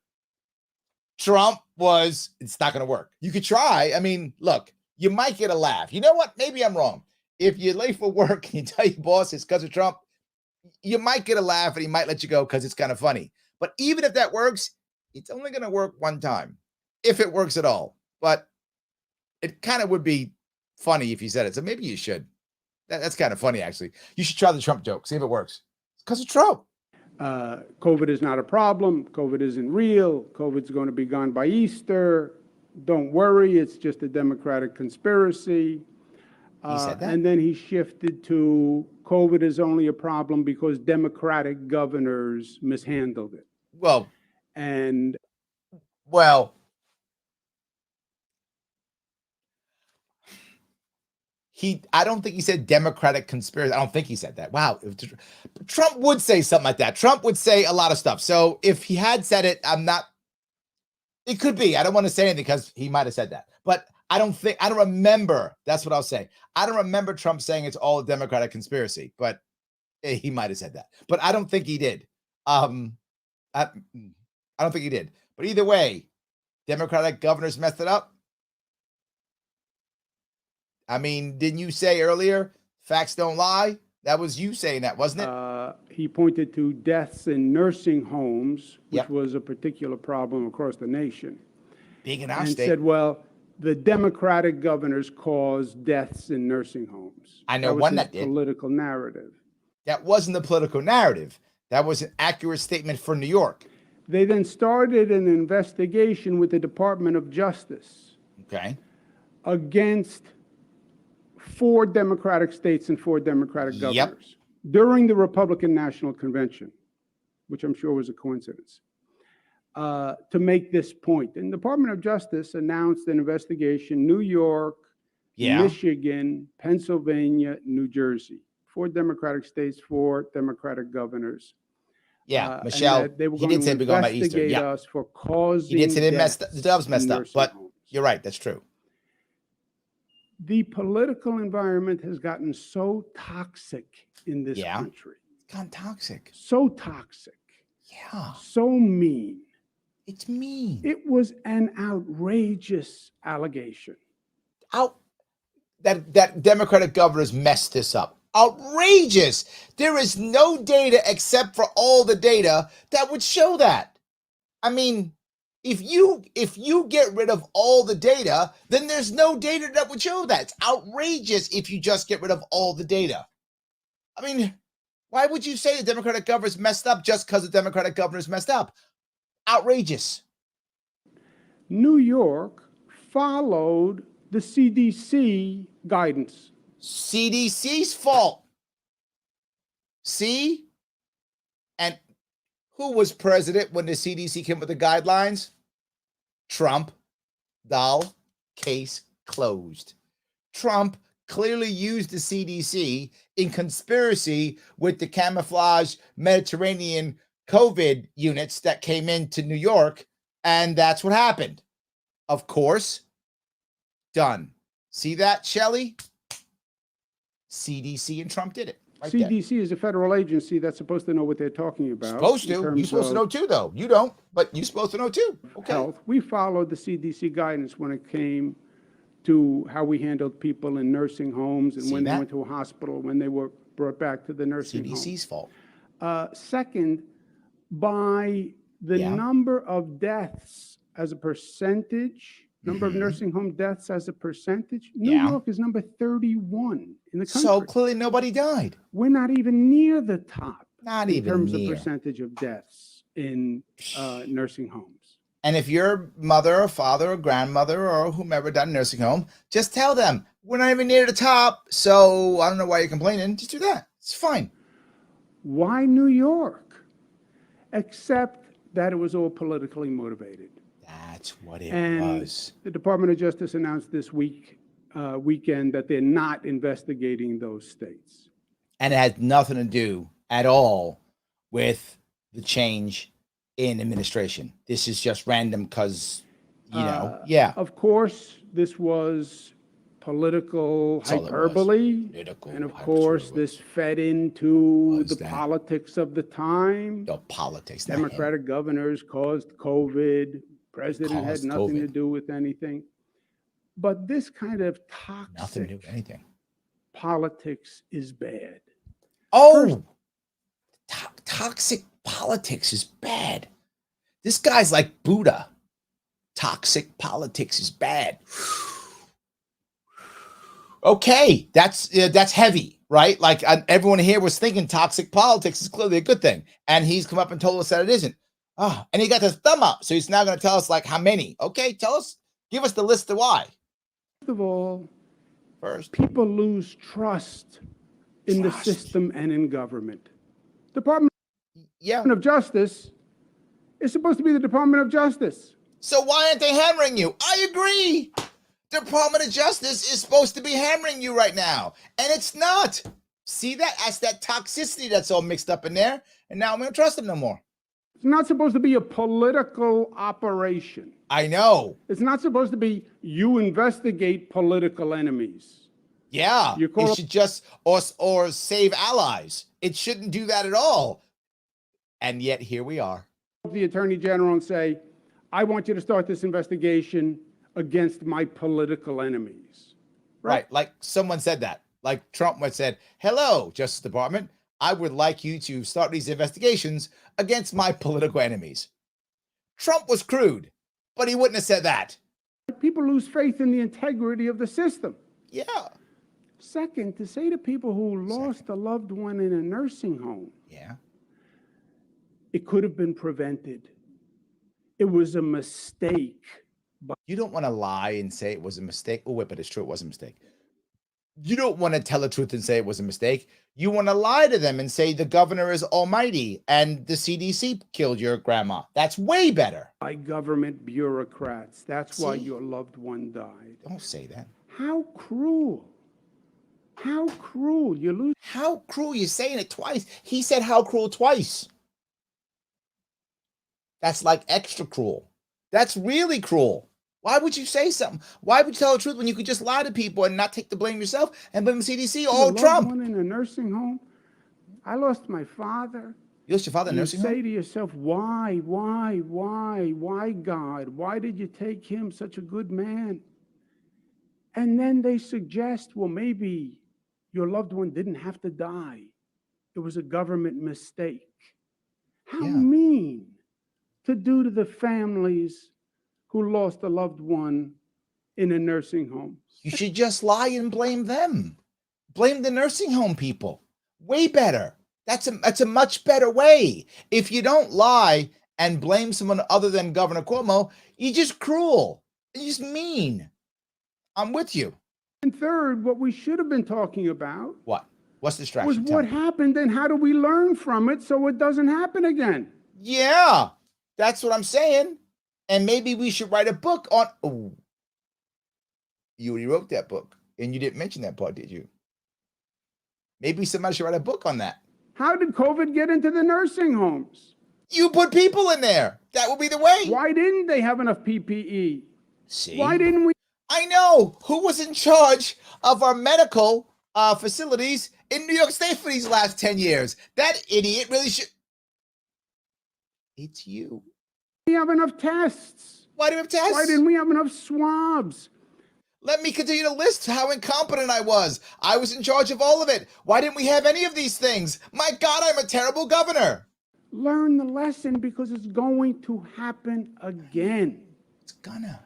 Trump was, it's not going to work. You could try. I mean, look, you might get a laugh. You know what? Maybe I'm wrong. If you're late for work and you tell your boss it's because of Trump, you might get a laugh and he might let you go because it's kind of funny. But even if that works, it's only going to work one time, if it works at all. But it kind of would be funny if you said it. So maybe you should. That's kind of funny, actually. You should try the Trump joke. See if it works. It's because of Trump. COVID is not a problem. COVID isn't real. COVID's going to be gone by Easter. Don't worry. It's just a Democratic conspiracy. He said that. And then he shifted to COVID is only a problem because Democratic governors mishandled it. Well, I don't think he said Democratic conspiracy. I don't think he said that. Wow. Trump would say something like that. Trump would say a lot of stuff. So if he had said it, it could be. I don't want to say anything because he might have said that. But I don't remember. That's what I'll say. I don't remember Trump saying it's all a Democratic conspiracy, but he might have said that. But I don't think he did. I don't think he did. But either way, Democratic governors messed it up. I mean, didn't you say earlier, facts don't lie? That was you saying that, wasn't it? He pointed to deaths in nursing homes, which was a particular problem across the nation. Big in our state. And said, well, the Democratic governors caused deaths in nursing homes. I know one that did. Political narrative. That wasn't the political narrative. That was an accurate statement for New York. They then started an investigation with the Department of Justice. Okay. Against 4 Democratic states and 4 Democratic governors during the Republican National Convention, which I'm sure was a coincidence, to make this point. And the Department of Justice announced an investigation, New York, Michigan, Pennsylvania, New Jersey, 4 Democratic states, 4 Democratic governors. Michelle, he did say we're going by Easter. Us for causing he did say the Doves messed up, but you're right. That's true. The political environment has gotten so toxic in this country. It's gone toxic. So toxic. Yeah. So mean. It's mean. It was an outrageous allegation. That Democratic governors messed this up. Outrageous. There is no data except for all the data that would show that. I mean, if you get rid of all the data, then there's no data that would show that. It's outrageous if you just get rid of all the data. I mean, why would you say the Democratic governors messed up just because the Democratic governors messed up? Outrageous. New York followed the CDC guidance. CDC's fault. See? And who was president when the CDC came with the guidelines? Trump. Doll. Case closed. Trump clearly used the CDC in conspiracy with the camouflage Mediterranean COVID units that came into New York, and that's what happened. Of course, done. See that, Shelley? CDC and Trump did it. Right CDC there. Is a federal agency that's supposed to know what they're talking about. Supposed to. You're supposed to know too, though. You don't, but you're supposed to know too. Okay. Health. We followed the CDC guidance when it came to how we handled people in nursing homes and when they went to a hospital, when they were brought back to the nursing home. CDC's fault. Second, by the number of deaths as a percentage, number of nursing home deaths as a percentage, New York is number 31 in the country. So clearly nobody died. We're not even near the top. Not in even terms near. of percentage of deaths in nursing homes. And if your mother or father or grandmother or whomever died in a nursing home, just tell them, we're not even near the top, so I don't know why you're complaining. Just do that. It's fine. Why New York? Except that it was all politically motivated. That's what it was. The Department of Justice announced this weekend that they're not investigating those states. And it has nothing to do at all with the change in administration. This is just random because, Of course, this was political hyperbole. And of course, this fed into the politics of the time. The politics. Democratic governors caused COVID. President had nothing to do with anything. But this kind of toxic nothing to do with anything. Politics is bad. Oh, Toxic politics is bad. This guy's like Buddha. Toxic politics is bad. Okay, that's heavy, right? Like everyone here was thinking toxic politics is clearly a good thing, and he's come up and told us that it isn't. Oh, and he got his thumb up, so he's now going to tell us like how many. Okay, tell us, give us the list of why. First of all, first, people lose trust in the system and in government. Department of Justice is supposed to be the Department of Justice. So why aren't they hammering you? I agree. Department of Justice is supposed to be hammering you right now, and it's not. See that? That's that toxicity that's all mixed up in there, and now I'm going to trust them no more. It's not supposed to be a political operation. I know. It's not supposed to be you investigate political enemies. Yeah, it should just or save allies. It shouldn't do that at all. And yet here we are. The Attorney General and say, I want you to start this investigation against my political enemies. Right. Like someone said that. Like Trump once said, hello, Justice Department. I would like you to start these investigations against my political enemies. Trump was crude, but he wouldn't have said that. People lose faith in the integrity of the system. Yeah. Second, to say to people who lost a loved one in a nursing home, it could have been prevented. It was a mistake. But you don't want to lie and say it was a mistake. Oh, wait, but it's true. It was a mistake. You don't want to tell the truth and say it was a mistake. You want to lie to them and say the governor is almighty and the CDC killed your grandma. That's way better. By government bureaucrats. That's why your loved one died. Don't say that. How cruel. How cruel. You lose. How cruel. You're saying it twice. He said how cruel twice. That's like extra cruel. That's really cruel. Why would you say something? Why would you tell the truth when you could just lie to people and not take the blame yourself and blame the CDC? Oh, Trump. One in a nursing home. I lost my father. You lost your father in a nursing home? You say to yourself, why, God? Why did you take him, such a good man? And then they suggest, well, maybe your loved one didn't have to die. It was a government mistake. How mean to do to the families who lost a loved one in a nursing home. You should just lie and blame them. Blame the nursing home people. Way better. That's a much better way. If you don't lie and blame someone other than Governor Cuomo, you're just cruel. You're just mean. I'm with you. And third, what we should have been talking about. What? What's the distraction? Was what happened and how do we learn from it so it doesn't happen again? Yeah, that's what I'm saying. And maybe we should write a book on. Oh, you already wrote that book, and you didn't mention that part, did you? Maybe somebody should write a book on that. How did COVID get into the nursing homes? You put people in there. That would be the way. Why didn't they have enough PPE? See? Why didn't we? I know. Who was in charge of our medical facilities in New York State for these last 10 years? That idiot really should. It's you. We have enough tests. Why do we have tests? Why didn't we have enough swabs? Let me continue to list how incompetent I was. I was in charge of all of it. Why didn't we have any of these things? My God, I'm a terrible governor. Learn the lesson because it's going to happen again. It's gonna.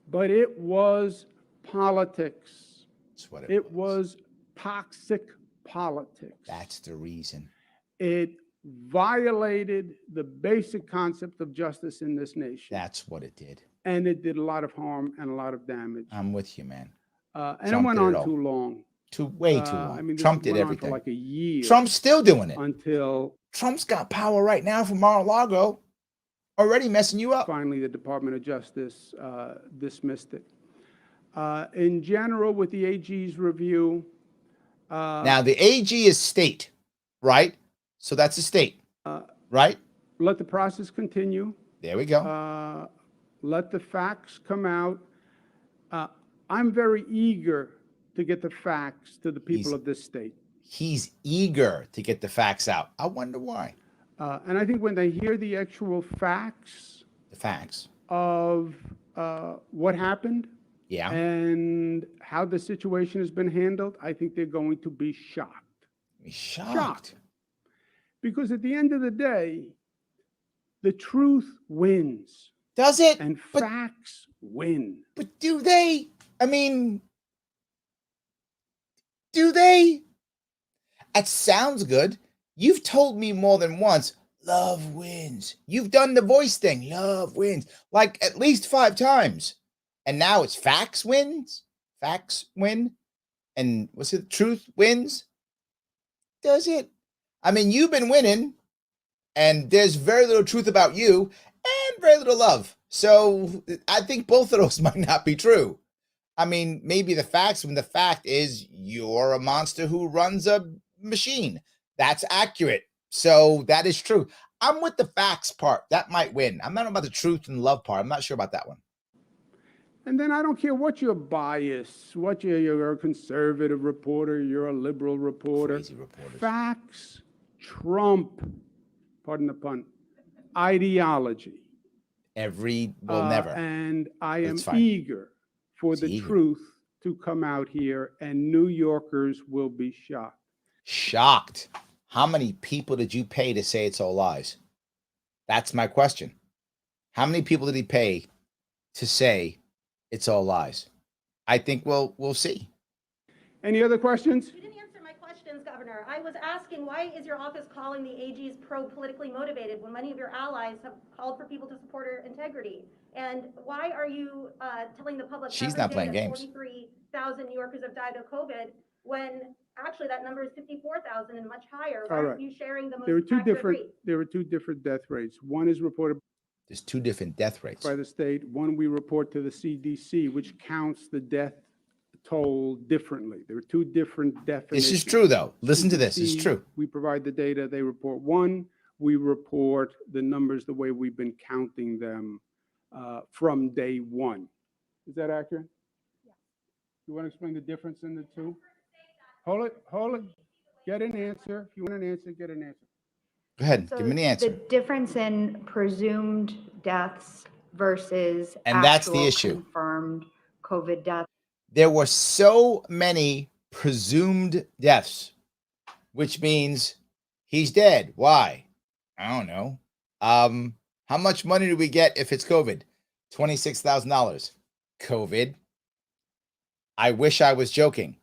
But it was politics. That's what it was toxic politics. That's the reason. It violated the basic concept of justice in this nation. That's what it did. And it did a lot of harm and a lot of damage. I'm with you, man. And it went on too long. Way too long. I mean, Trump did everything. For like a year. Trump's still doing it. Until Trump's got power right now from Mar-a-Lago. Already messing you up. Finally, the Department of Justice dismissed it. In general, with the AG's review. Now, the AG is state, right? So that's a state, right? Let the process continue. There we go. Let the facts come out. I'm very eager to get the facts to the people of this state. He's eager to get the facts out. I wonder why. And I think when they hear the actual facts. The facts. Of what happened. Yeah. And how the situation has been handled, I think they're going to be shocked. Shocked. Because at the end of the day, the truth wins. Does it? And facts win. But do they? I mean, do they? It sounds good. You've told me more than once, love wins. You've done the voice thing, love wins, like at least 5 times. And now it's facts wins? Facts win? And what's it? Truth wins? Does it? I mean, you've been winning, and there's very little truth about you and very little love. So I think both of those might not be true. I mean, maybe the facts when the fact is you're a monster who runs a machine. That's accurate. So that is true. I'm with the facts part. That might win. I'm not about the truth and love part. I'm not sure about that one. And then I don't care what your bias, what you're a conservative reporter, you're a liberal reporter. Facts trump, pardon the pun, ideology. Never. And I am eager for the truth to come out here, and New Yorkers will be shocked. Shocked. How many people did you pay to say it's all lies? That's my question. How many people did he pay to say it's all lies? I think we'll see. Any other questions? You didn't answer my questions, Governor. I was asking, why is your office calling the AGs pro-politically motivated when many of your allies have called for people to support her integrity? And why are you telling the public she's not playing games? 43,000 New Yorkers have died of COVID when actually that number is 54,000 and much higher? Why All are right. you sharing the most There accurate were two different death rates. One is reported There's 2 different death rates by the state. One we report to the CDC, which counts the death toll differently. There are 2 different definitions. This is true, though. Listen to this. It's true. We provide the data. They report one. We report the numbers the way we've been counting them from day one. Is that accurate? Yeah. You want to explain the difference in the 2? Hold it. Get an answer. If you want an answer, get an answer. Go ahead. So give me the answer. The difference in presumed deaths versus and that's the issue. Confirmed COVID deaths. There were so many presumed deaths, which means he's dead. Why? I don't know. How much money do we get if it's COVID? $26,000. COVID. I wish I was joking.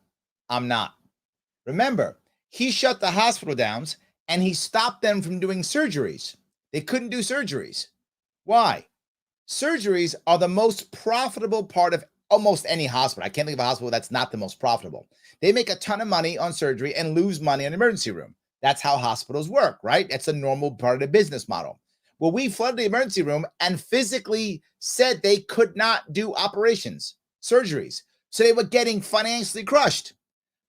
I'm not. Remember, he shut the hospital down and he stopped them from doing surgeries. They couldn't do surgeries. Why? Surgeries are the most profitable part of almost any hospital. I can't think of a hospital that's not the most profitable. They make a ton of money on surgery and lose money on the emergency room. That's how hospitals work, right? It's a normal part of the business model. Well, we flooded the emergency room and physically said they could not do operations, surgeries. So they were getting financially crushed.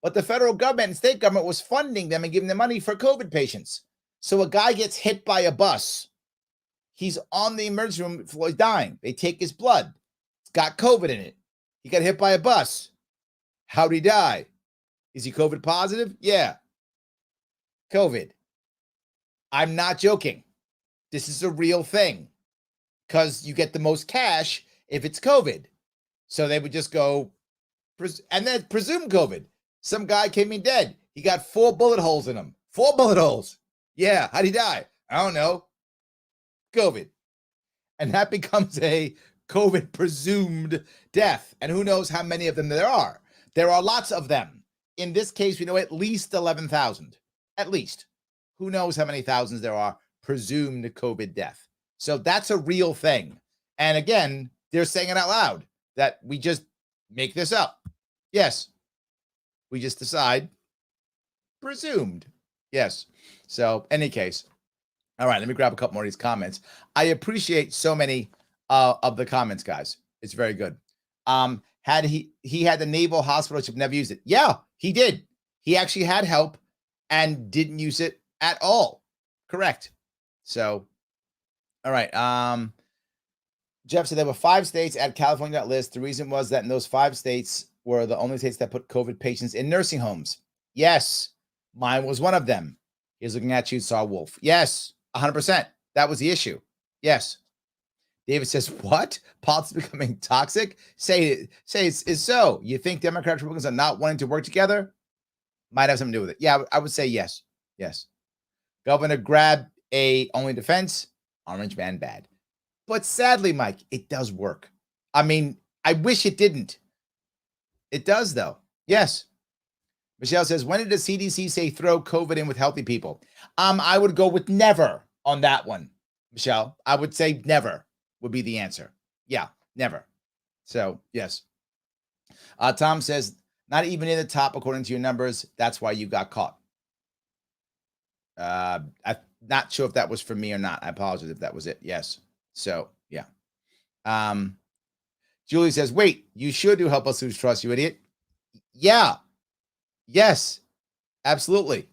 But the federal government and state government was funding them and giving them money for COVID patients. So a guy gets hit by a bus. He's on the emergency room floor, he's dying. They take his blood. It's got COVID in it. He got hit by a bus. How'd he die? Is he COVID positive? Yeah. COVID. I'm not joking. This is a real thing because you get the most cash if it's COVID. So they would just go and then presume COVID. Some guy came in dead. He got 4 bullet holes in him. 4 bullet holes. Yeah. How'd he die? I don't know. COVID. And that becomes a COVID presumed death. And who knows how many of them there are. There are lots of them. In this case, we know at least 11,000. At least. Who knows how many thousands there are presumed COVID death. So that's a real thing. And again, they're saying it out loud that we just make this up. Yes. We just decide presumed. Yes. So any case. All right, let me grab a couple more of these comments. I appreciate so many of the comments, guys. It's very good. Had he had the naval hospital ship, never used it. Yeah, he did. He actually had help and didn't use it at all. Correct. So, all right. Jeff said there were 5 states at California that list. The reason was that in those 5 states were the only states that put COVID patients in nursing homes. Yes, mine was one of them. He's looking at you, saw Wolf. Yes, 100%. That was the issue. Yes. David says, what? Politics becoming toxic? Say it's so. You think Democrats and Republicans are not wanting to work together? Might have something to do with it. Yeah, I would say yes. Yes. Governor grabbed a only defense, orange man bad. But sadly, Mike, it does work. I mean, I wish it didn't. It does, though. Yes. Michelle says, when did the CDC say throw COVID in with healthy people? I would go with never on that one, Michelle. I would say never would be the answer. Yeah, never. So, yes. Tom says, not even in the top according to your numbers. That's why you got caught. I'm not sure if that was for me or not. I apologize if that was it. Yes. So, yeah. Julie says, wait, you sure do help us lose trust, you idiot. Yeah. Yes. Absolutely.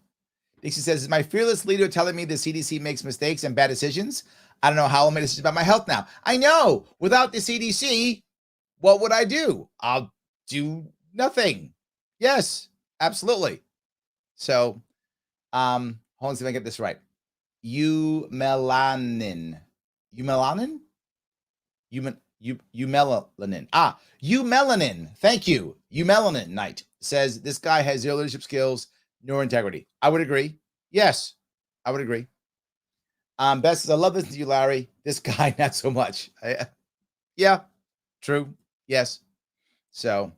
Dixie says, is my fearless leader telling me the CDC makes mistakes and bad decisions? I don't know how I'll make decisions about my health now. I know. Without the CDC, what would I do? I'll do nothing. Yes, absolutely. So, hold on, see if I get this right. Eumelanin. Eumelanin? Eumelanin. Eumelanin. Thank you. Eumelanin Knight says this guy has zero leadership skills, nor integrity. I would agree. Yes, I would agree. Beth says, I love listening to you, Larry. This guy, not so much. Yeah, true. Yes. So,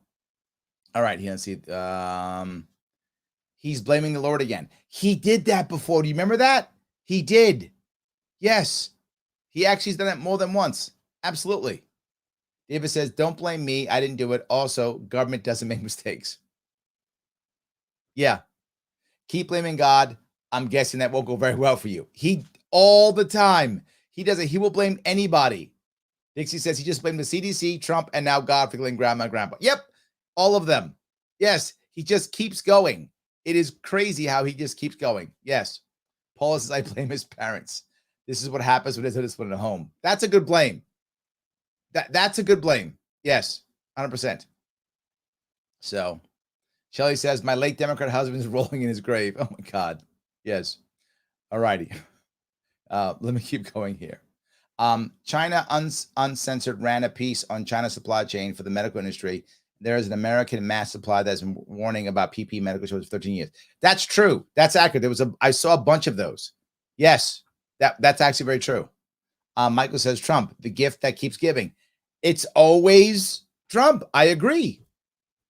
all right. Let's see. He's blaming the Lord again. He did that before. Do you remember that? He did. Yes. He actually has done it more than once. Absolutely. David says, don't blame me. I didn't do it. Also, government doesn't make mistakes. Yeah. Keep blaming God. I'm guessing that won't go very well for you. He, all the time, he does it. He will blame anybody. Dixie says he just blamed the CDC, Trump, and now God for killing grandma and grandpa. Yep. All of them. Yes. He just keeps going. It is crazy how he just keeps going. Yes. Paula says, I blame his parents. This is what happens when there's a discipline at home. That's a good blame. That's a good blame. Yes, 100%. So, Shelley says, my late Democrat husband is rolling in his grave. Oh, my God. Yes. All righty. Let me keep going here. China Uncensored ran a piece on China's supply chain for the medical industry. There is an American mass supply that's been warning about PPE medical shortage for 13 years. That's true. That's accurate. I saw a bunch of those. Yes, that's actually very true. Michael says, Trump, the gift that keeps giving. It's always Trump. I agree.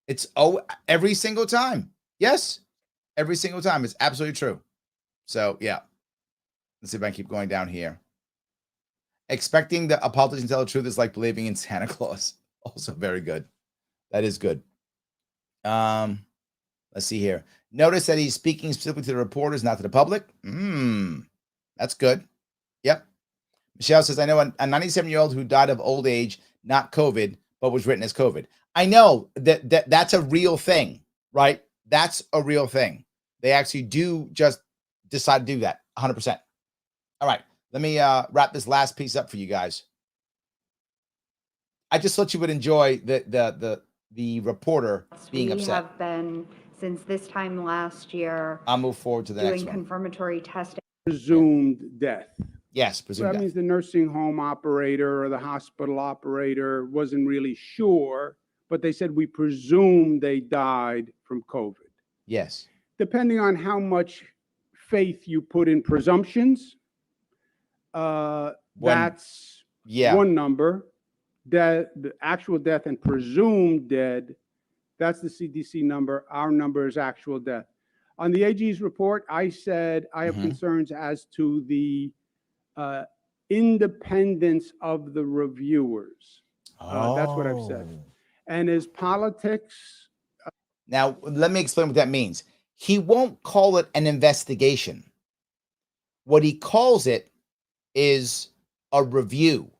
It's every single time. Yes, every single time. It's absolutely true. So, yeah. Let's see if I can keep going down here. Expecting a politician to tell the truth is like believing in Santa Claus. Also very good. That is good. Let's see here. Notice that he's speaking specifically to the reporters, not to the public. That's good. Yep. Michelle says, I know a 97-year-old who died of old age, not COVID, but was written as COVID. I know that's a real thing, right? That's a real thing. They actually do just decide to do that 100%. All right. Let me wrap this last piece up for you guys. I just thought you would enjoy the reporter being upset. We have been, since this time last year, I'll move forward to the next doing one. confirmatory testing. Presumed death. Yes, So presumed that death. means the nursing home operator or the hospital operator wasn't really sure, but they said we presume they died from COVID. Yes. Depending on how much faith you put in presumptions, that's one number. The actual death and presumed dead, that's the CDC number. Our number is actual death. On the AG's report, I said I have concerns as to the independence of the reviewers. That's what I've said. And is politics... Now, let me explain what that means. He won't call it an investigation. What he calls it is a review.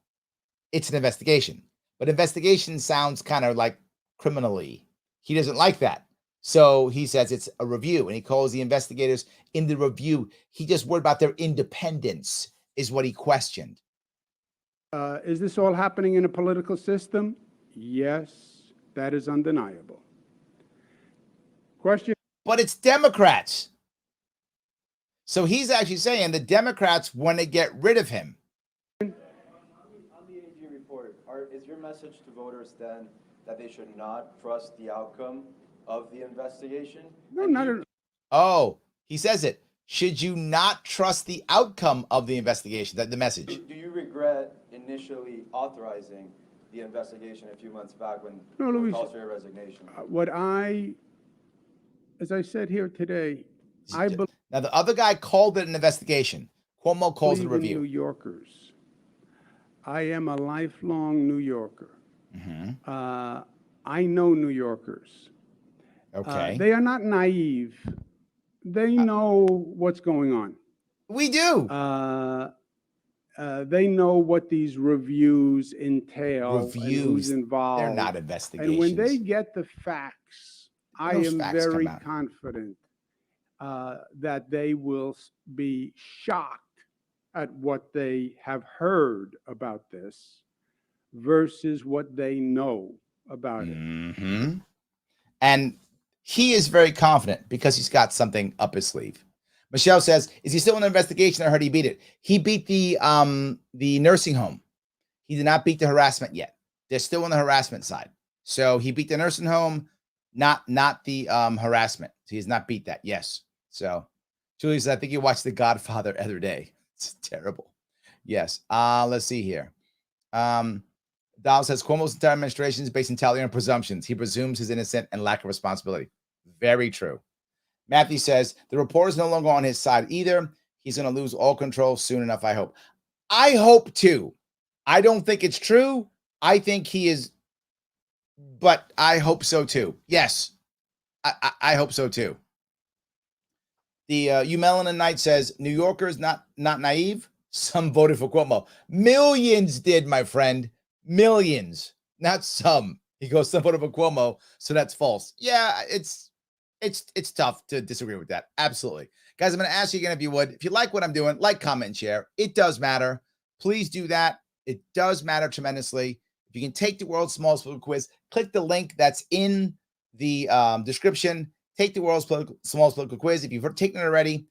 It's an investigation. But investigation sounds kind of like criminally. He doesn't like that. So he says it's a review, and he calls the investigators in the review. He just worried about their independence is what he questioned. Is this all happening in a political system? Yes, that is undeniable. Question. But it's Democrats. So he's actually saying the Democrats want to get rid of him. On the AG report, is your message to voters then that they should not trust the outcome of the investigation? No, not at all. Oh, he says it. should you not trust the outcome of the investigation? The message. Do you regret initially authorizing the investigation a few months back when Luis, calls for your resignation? As I said here today, I believe. Now, the other guy called it an investigation. Cuomo calls it a review. New Yorkers. I am a lifelong New Yorker. I know New Yorkers. Okay. They are not naive. They know what's going on. We do. They know what these reviews entail. And who's involved. They're not investigations. And when they get the facts, I am very confident that they will be shocked at what they have heard about this versus what they know about it. And he is very confident because he's got something up his sleeve. Michelle says, is he still in the investigation? I heard he beat it. He beat the nursing home. He did not beat the harassment yet. They're still on the harassment side. So he beat the nursing home, not the harassment. So he has not beat that. Yes. So Julie says, I think you watched The Godfather the other day. It's terrible. Yes. Let's see here. Dow says Cuomo's entire administration is based entirely on presumptions. He presumes he's innocent and lack of responsibility. Very true. Matthew says the report is no longer on his side either. He's going to lose all control soon enough, I hope. I hope too. I don't think it's true. I think he is, but I hope so too. Yes, I hope so too. The Melanin Knight says New Yorkers not naive. Some voted for Cuomo. Millions did, my friend. Millions, not some. He goes, some voted for Cuomo, so that's false. Yeah, it's tough to disagree with that. Absolutely. Guys, I'm going to ask you again if you would. If you like what I'm doing, like, comment, and share. It does matter. Please do that. It does matter tremendously. If you can take the world's smallest political quiz, click the link that's in the description. Take the world's smallest political quiz. If you've taken it already,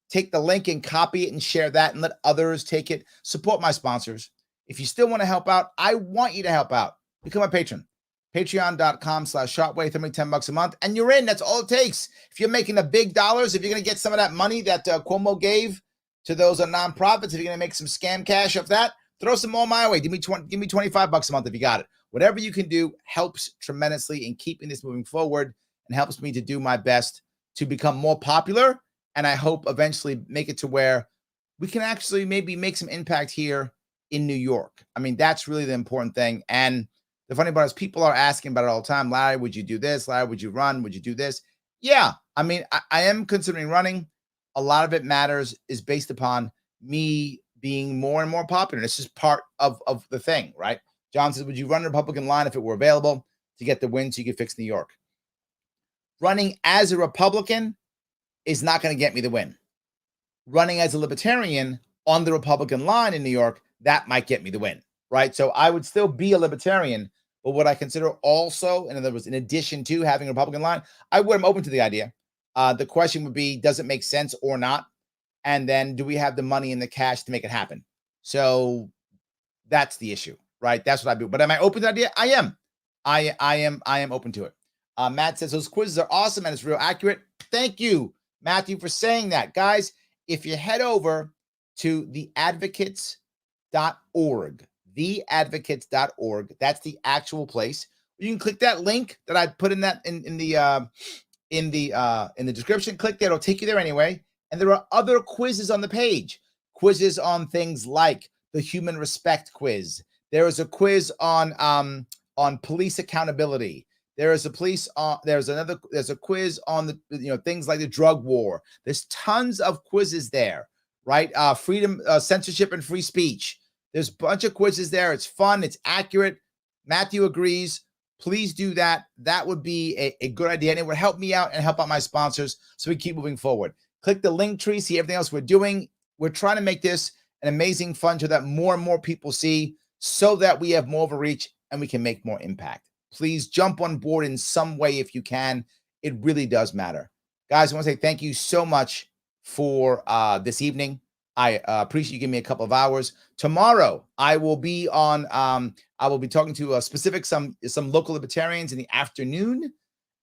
take the link and copy it and share that and let others take it. Support my sponsors. If you still want to help out, I want you to help out. Become a patron. Patreon.com/Sharpe. Throw me $10 a month, and you're in. That's all it takes. If you're making the big dollars, if you're going to get some of that money that Cuomo gave to those nonprofits, if you're going to make some scam cash of that, throw some more my way. Give me $25 a month if you got it. Whatever you can do helps tremendously in keeping this moving forward and helps me to do my best to become more popular. And I hope eventually make it to where we can actually maybe make some impact here in New York. I mean, that's really the important thing. And the funny part is people are asking about it all the time. Larry, would you do this? Larry, would you run? Would you do this? Yeah. I mean, I am considering running. A lot of it matters is based upon me being more and more popular. This is part of the thing, right? John says, would you run a Republican line if it were available to get the win so you could fix New York? Running as a Republican is not going to get me the win. Running as a Libertarian on the Republican line in New York, that might get me the win, right? So I would still be a Libertarian, but what I consider also, in other words, in addition to having a Republican line, I'm open to the idea. The question would be, does it make sense or not? And then do we have the money and the cash to make it happen? So that's the issue, right? That's what I do. But am I open to the idea? I am. I am open to it. Matt says those quizzes are awesome and it's real accurate. Thank you, Matthew, for saying that. Guys, if you head over to theadvocates.org, theadvocates.org, that's the actual place. You can click that link that I put in that in the description. Click there, it'll take you there anyway. And there are other quizzes on the page. Quizzes on things like the human respect quiz. There is a quiz on police accountability. There's a quiz on the things like the drug war. There's tons of quizzes there, right? Freedom, censorship, and free speech. There's a bunch of quizzes there. It's fun. It's accurate. Matthew agrees. Please do that. That would be a good idea, and it would help me out and help out my sponsors so we keep moving forward. Click the link tree, see everything else we're doing. We're trying to make this an amazing fun so that more and more people see, so that we have more of a reach and we can make more impact. Please jump on board in some way if you can. It really does matter. Guys, I want to say thank you so much for this evening. I appreciate you giving me a couple of hours. Tomorrow, I will be on. I will be talking to some local libertarians in the afternoon,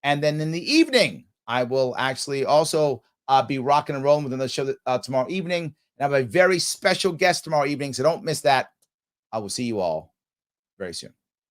and then in the evening, I will actually also be rocking and rolling with another show tomorrow evening. And I have a very special guest tomorrow evening, so don't miss that. I will see you all very soon.